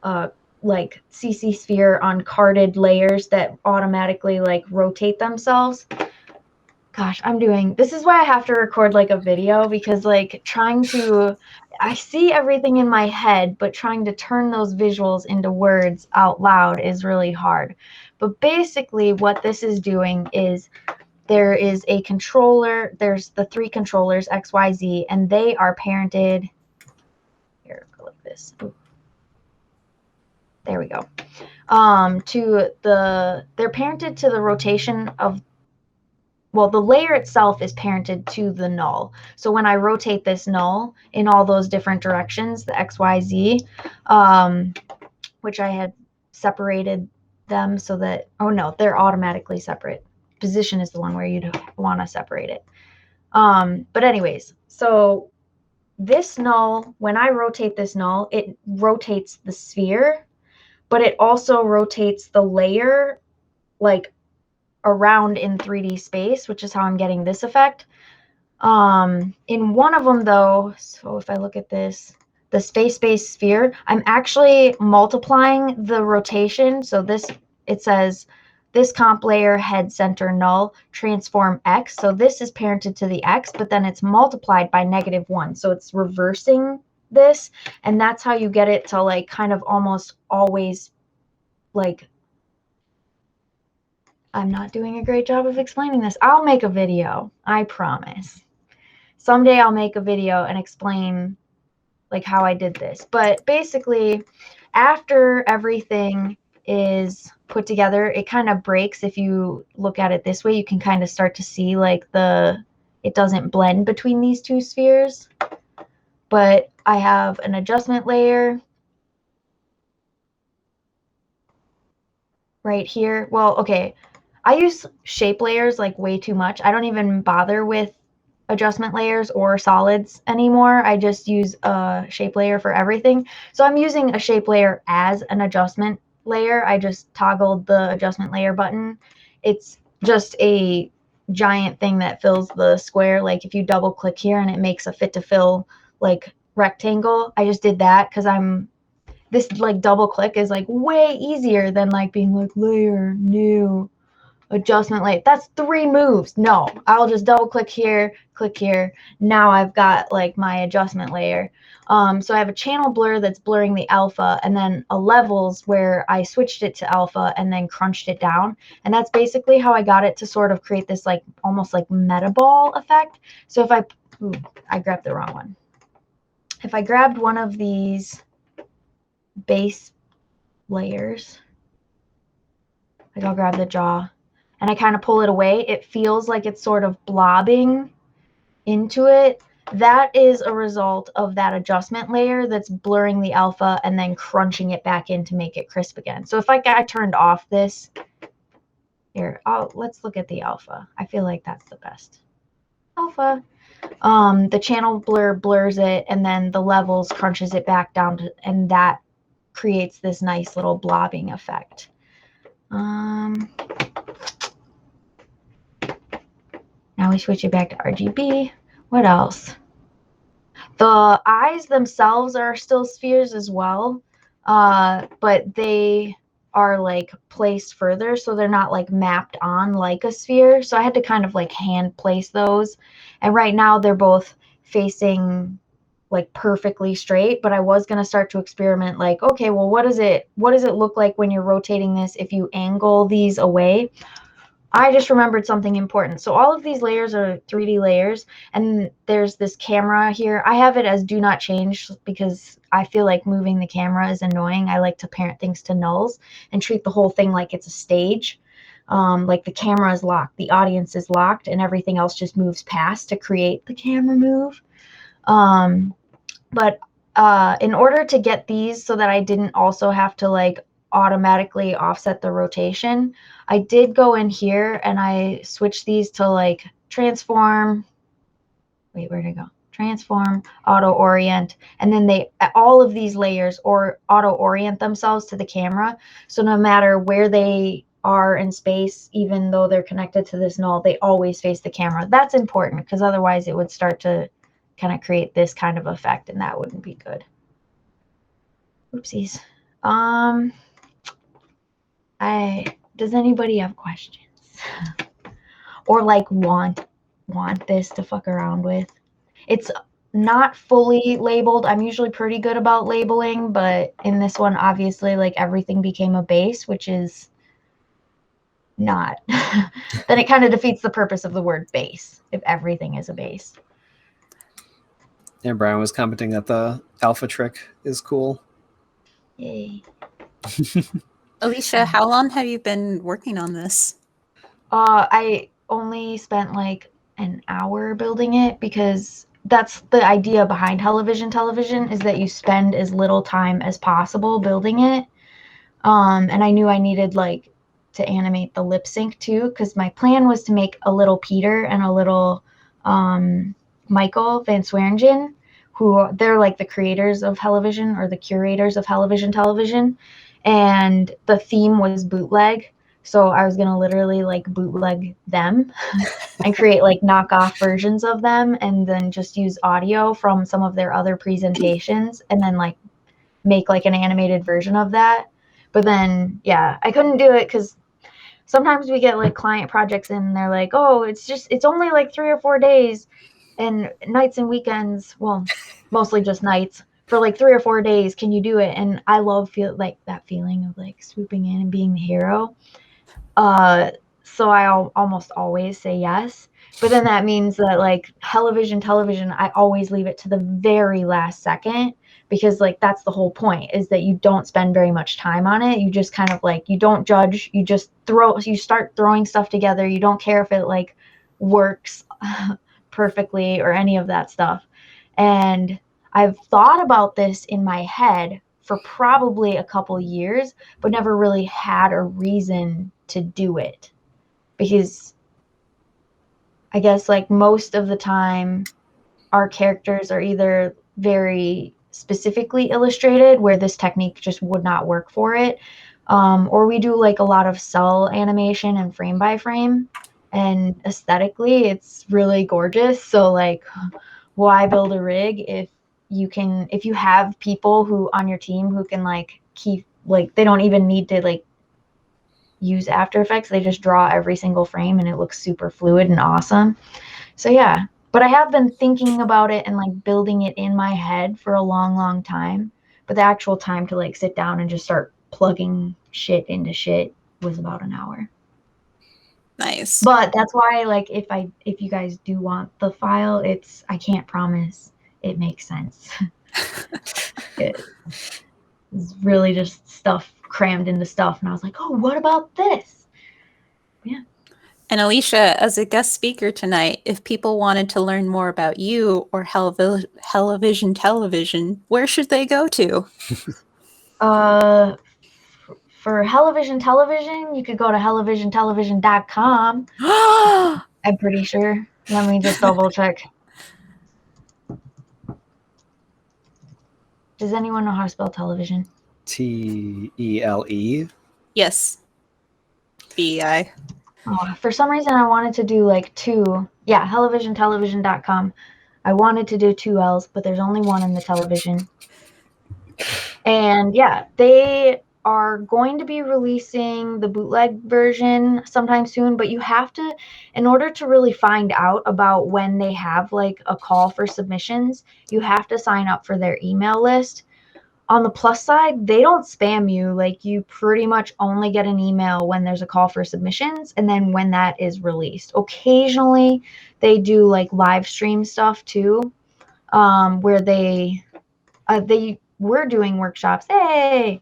Speaker 7: like CC Sphere on carded layers that automatically like rotate themselves. Gosh, this is why I have to record like a video, because like I see everything in my head, but trying to turn those visuals into words out loud is really hard. But basically what this is doing is there is a controller, there's the 3 controllers, X, Y, Z, and they are parented, here, go like this. Ooh. There we go. They're parented to the rotation of, well, the layer itself is parented to the null. So when I rotate this null in all those different directions, the X, Y, Z, which I had separated them so that, oh no, they're automatically separate. Position is the one where you'd want to separate it. But anyways, so this null, when I rotate this null, it rotates the sphere, but it also rotates the layer like around in 3D space, which is how I'm getting this effect. In one of them though, so if I look at this, the space-based sphere, I'm actually multiplying the rotation. So this, it says this comp layer head center null transform X. So this is parented to the X, but then it's multiplied by -1. So it's reversing this. And that's how you get it to like kind of almost always like, I'm not doing a great job of explaining this. I'll make a video, I promise. Someday I'll make a video and explain like how I did this. But basically, after everything is put together, it kind of breaks. If you look at it this way, you can kind of start to see like it doesn't blend between these two spheres. But I have an adjustment layer right here. Well, okay. I use shape layers like way too much. I don't even bother with adjustment layers or solids anymore. I just use a shape layer for everything. So I'm using a shape layer as an adjustment layer. I just toggled the adjustment layer button. It's just a giant thing that fills the square. Like if you double click here and it makes a fit to fill like rectangle, I just did that because this like double click is like way easier than like being like layer, new, adjustment layer. That's 3 moves. No, I'll just double click here, click here. Now I've got like my adjustment layer. So I have a channel blur that's blurring the alpha, and then a levels where I switched it to alpha and then crunched it down. And that's basically how I got it to sort of create this like almost like meta ball effect. So if I grabbed the wrong one. If I grabbed one of these base layers, like I'll grab the jaw, and I kind of pull it away, it feels like it's sort of blobbing into it. That is a result of that adjustment layer that's blurring the alpha and then crunching it back in to make it crisp again. So if I turned off this, here, let's look at the alpha. I feel like that's the best. Alpha. The channel blur blurs it, and then the levels crunches it back down to, and that creates this nice little blobbing effect. Now we switch it back to RGB. What else? The eyes themselves are still spheres as well, but they are like placed further, so they're not like mapped on like a sphere. So I had to kind of like hand place those. And right now they're both facing like perfectly straight, but I was going to start to experiment like, okay, well, what does it look like when you're rotating this if you angle these away? I just remembered something important. So all of these layers are 3D layers, and there's this camera here. I have it as do not change because I feel like moving the camera is annoying. I like to parent things to nulls and treat the whole thing like it's a stage. Like the camera is locked, the audience is locked, and everything else just moves past to create the camera move. But in order to get these so that I didn't also have to like automatically offset the rotation, I did go in here and I switched these to like transform. Wait, where'd it go? Transform, auto orient, and then all of these layers or auto orient themselves to the camera. So no matter where they are in space, even though they're connected to this null, they always face the camera. That's important because otherwise it would start to kind of create this kind of effect, and that wouldn't be good. Oopsies. Does anybody have questions? Or like want this to fuck around with? It's not fully labeled. I'm usually pretty good about labeling, but in this one, obviously, like everything became a base, which is not. Then it kind of defeats the purpose of the word base if everything is a base.
Speaker 1: Yeah, Brian was commenting that the alpha trick is cool.
Speaker 7: Yay.
Speaker 4: Alicia, how long have you been working on this?
Speaker 7: I only spent like an hour building it because that's the idea behind television is that you spend as little time as possible building it. And I knew I needed like to animate the lip sync too, because my plan was to make a little Peter and a little Michael Van Swearingen, who they're like the creators of Hellovision or the curators of Hellovision television. And the theme was bootleg. So I was going to literally like bootleg them and create like knockoff versions of them and then just use audio from some of their other presentations and then like make like an animated version of that. But then, yeah, I couldn't do it because sometimes we get like client projects and they're like, oh, it's only like 3 or 4 days and nights and weekends. Well, mostly just nights for like 3 or 4 days. Can you do it? And I love like that feeling of like swooping in and being the hero. So I almost always say yes. But then that means that like Hellovision television, I always leave it to the very last second because like that's the whole point is that you don't spend very much time on it. You just kind of like, you don't judge, you just you start throwing stuff together. You don't care if it like works perfectly or any of that stuff. And I've thought about this in my head for probably a couple years, but never really had a reason to do it because I guess like most of the time our characters are either very specifically illustrated where this technique just would not work for it, or we do like a lot of cell animation and frame by frame, and aesthetically it's really gorgeous. So like why build a rig if you have people who on your team who can like keep like they don't even need to like use After Effects, they just draw every single frame and it looks super fluid and awesome. So yeah, but I have been thinking about it and like building it in my head for a long time, but the actual time to like sit down and just start plugging shit into shit was about an hour.
Speaker 4: Nice.
Speaker 7: But that's why like if you guys do want the file, I can't promise it makes sense. It's really just stuff crammed into stuff and I was like, oh, what about this? Yeah.
Speaker 4: And Alicia, as a guest speaker tonight, if people wanted to learn more about you or Hellovision television, where should they go to?
Speaker 7: For Hellovision television, you could go to hellovisiontelevision.com. I'm pretty sure. Let me just double check. Does anyone know how to spell television?
Speaker 1: TELE.
Speaker 4: Yes. BEI.
Speaker 7: Oh, for some reason, I wanted to do like 2. Yeah, hellovisiontelevision.com. I wanted to do 2 L's, but there's only one in the television. And yeah, they are going to be releasing the bootleg version sometime soon, but you have to, in order to really find out about when they have like a call for submissions, you have to sign up for their email list. On the plus side, they don't spam you. Like you pretty much only get an email when there's a call for submissions and then when that is released. Occasionally they do like live stream stuff too, where we're doing workshops. Hey!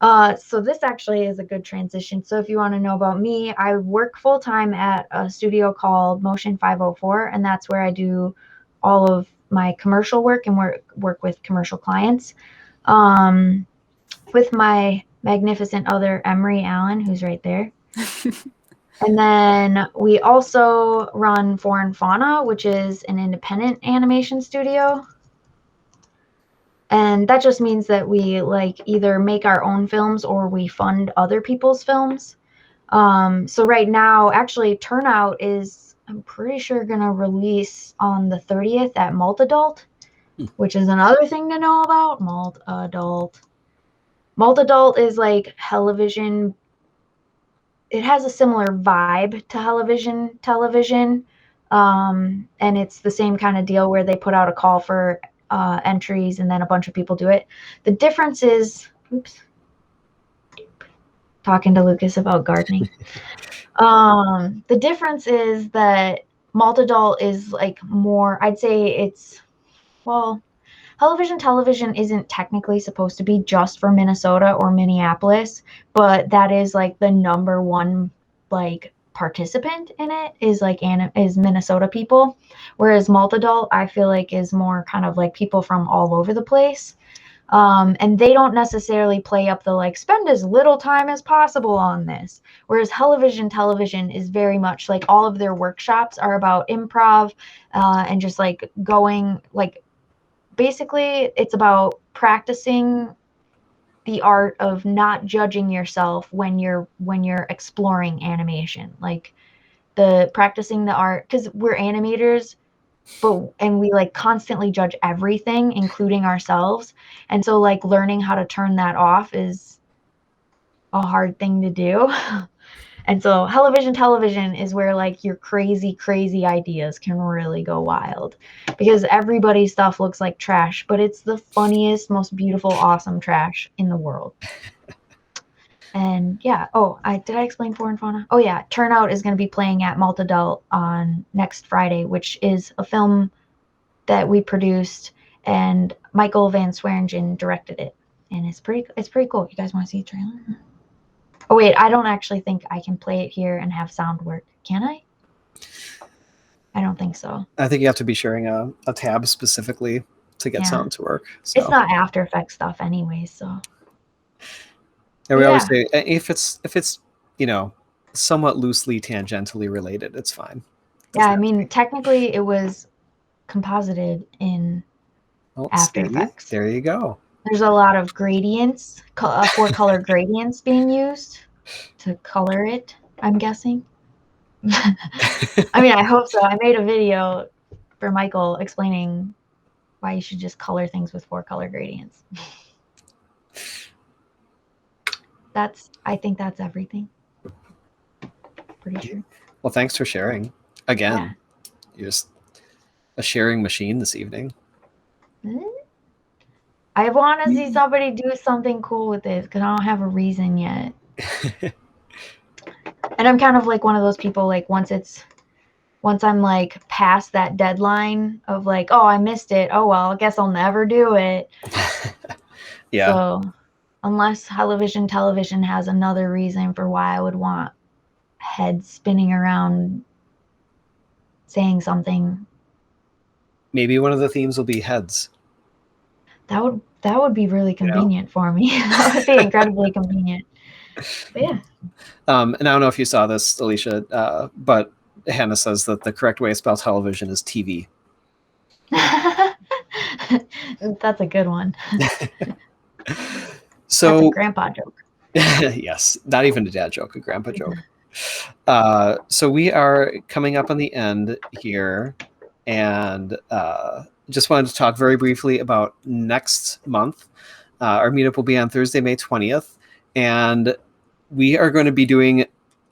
Speaker 7: So this actually is a good transition. So if you want to know about me, I work full-time at a studio called Motion 504, and that's where I do all of my commercial work and work with commercial clients. With my magnificent other, Emery Allen, who's right there. And then we also run Foreign Fauna, which is an independent animation studio. And that just means that we like either make our own films or we fund other people's films. So right now, actually, Turnout is, I'm pretty sure, going to release on the 30th at Multadult, which is another thing to know about. Multadult. Multadult is like Hellovision. It has a similar vibe to Hellovision television. And it's the same kind of deal where they put out a call for entries and then a bunch of people do it. The difference is, oops, talking to Lucas about gardening. The difference is that Multadult is like more, I'd say it's, well, Hellovision television isn't technically supposed to be just for Minnesota or Minneapolis, but that is like the #1 like participant in it is like is Minnesota people, whereas Multadult I feel like is more kind of like people from all over the place. And they don't necessarily play up the like spend as little time as possible on this. Whereas television is very much like all of their workshops are about improv and just like going like basically it's about practicing the art of not judging yourself when you're exploring animation, like the practicing the art, because we're animators and we like constantly judge everything, including ourselves. And so like learning how to turn that off is a hard thing to do. And so television is where like your crazy ideas can really go wild, because everybody's stuff looks like trash, but it's the funniest, most beautiful, awesome trash in the world. And yeah, did I explain Flora and Fauna? Oh yeah, Turnout is going to be playing at Multidult on next Friday, which is a film that we produced, and Michael Van Swearingen directed it, and it's pretty cool. You guys want to see a trailer? Oh wait, I don't actually think I can play it here and have sound work. Can I? I don't think so.
Speaker 1: I think you have to be sharing a tab specifically to get sound to work. So.
Speaker 7: It's not After Effects stuff anyway, so.
Speaker 1: And we always say if it's somewhat loosely tangentially related, it's fine.
Speaker 7: Yeah, I mean technically it was composited in After Effects.
Speaker 1: There you go.
Speaker 7: There's a lot of gradients, 4-color gradients being used to color it, I'm guessing. I mean, I hope so. I made a video for Michael explaining why you should just color things with 4-color gradients. I think that's everything. Pretty sure.
Speaker 1: Well, thanks for sharing. Again, You're just a sharing machine this evening.
Speaker 7: I want to see somebody do something cool with this because I don't have a reason yet. And I'm kind of like one of those people, like once I'm like past that deadline of like, oh, I missed it. Oh, well, I guess I'll never do it.
Speaker 1: Yeah.
Speaker 7: So unless television has another reason for why I would want heads spinning around saying something.
Speaker 1: Maybe one of the themes will be heads.
Speaker 7: That would be really convenient for me. That would be incredibly convenient. But yeah.
Speaker 1: And I don't know if you saw this, Alicia, but Hannah says that the correct way to spell television is TV.
Speaker 7: That's a good one.
Speaker 1: So
Speaker 7: that's a grandpa joke.
Speaker 1: Yes, not even a dad joke, a grandpa joke. So we are coming up on the end here, and just wanted to talk very briefly about next month. Our meetup will be on Thursday, May 20th, and we are going to be doing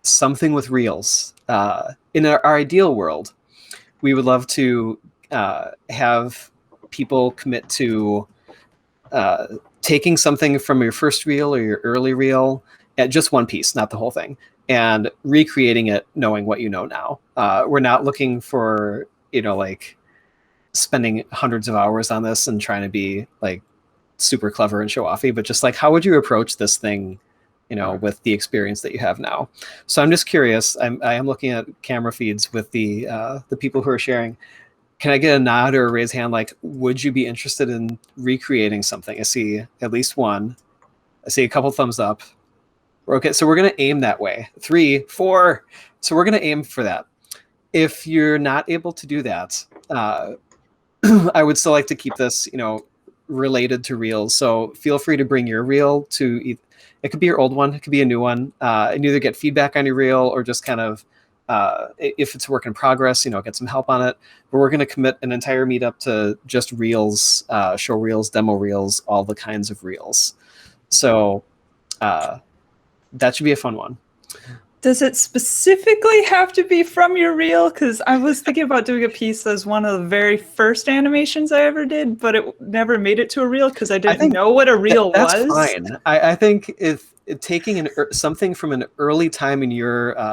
Speaker 1: something with Reels. In our ideal world, we would love to have people commit to taking something from your first reel or your early reel, just one piece, not the whole thing, and recreating it knowing what you know now. We're not looking for, like spending hundreds of hours on this and trying to be like super clever and show offy, but just like, how would you approach this thing, with the experience that you have now? So I'm just curious. I am looking at camera feeds with the people who are sharing. Can I get a nod or a raise hand? Like, would you be interested in recreating something? I see at least one. I see a couple thumbs up. Okay, so we're going to aim that way. 3, 4. So we're going to aim for that. If you're not able to do that, I would still like to keep this, related to reels. So feel free to bring your reel to, it could be your old one, it could be a new one, and either get feedback on your reel or just kind of, if it's a work in progress, get some help on it. But we're going to commit an entire meetup to just reels, show reels, demo reels, all the kinds of reels. So that should be a fun one.
Speaker 5: Does it specifically have to be from your reel? Because I was thinking about doing a piece as one of the very first animations I ever did, but it never made it to a reel because I didn't know what a reel was.
Speaker 1: That's fine. I think if taking something from an early time in your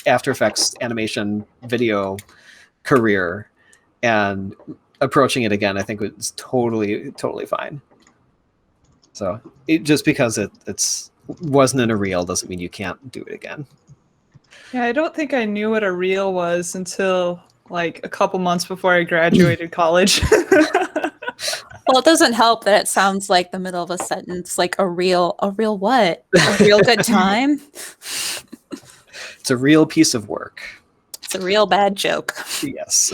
Speaker 1: After Effects animation video career and approaching it again, I think it's totally fine. So just because it's wasn't in a reel doesn't mean you can't do it again.
Speaker 5: Yeah, I don't think I knew what a reel was until like a couple months before I graduated college.
Speaker 4: Well, it doesn't help that it sounds like the middle of a sentence, like a real what? A real good time?
Speaker 1: It's a real piece of work.
Speaker 4: It's a real bad joke.
Speaker 1: Yes.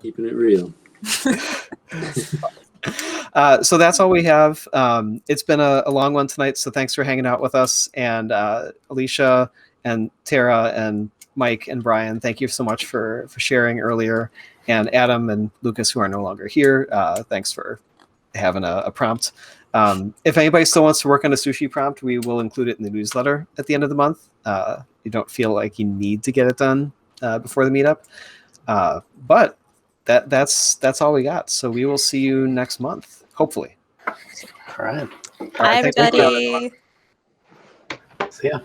Speaker 8: Keeping it real.
Speaker 1: So that's all we have. It's been a long one tonight, so thanks for hanging out with us. And Alicia and Tara and Mike and Brian, thank you so much for sharing earlier. And Adam and Lucas, who are no longer here, thanks for having a prompt. If anybody still wants to work on a sushi prompt, we will include it in the newsletter at the end of the month. You don't feel like you need to get it done before the meetup. But that's all we got. So we will see you next month, hopefully.
Speaker 2: All right.
Speaker 1: All right,
Speaker 4: Hi,
Speaker 1: thanks for
Speaker 4: everybody.
Speaker 2: See ya.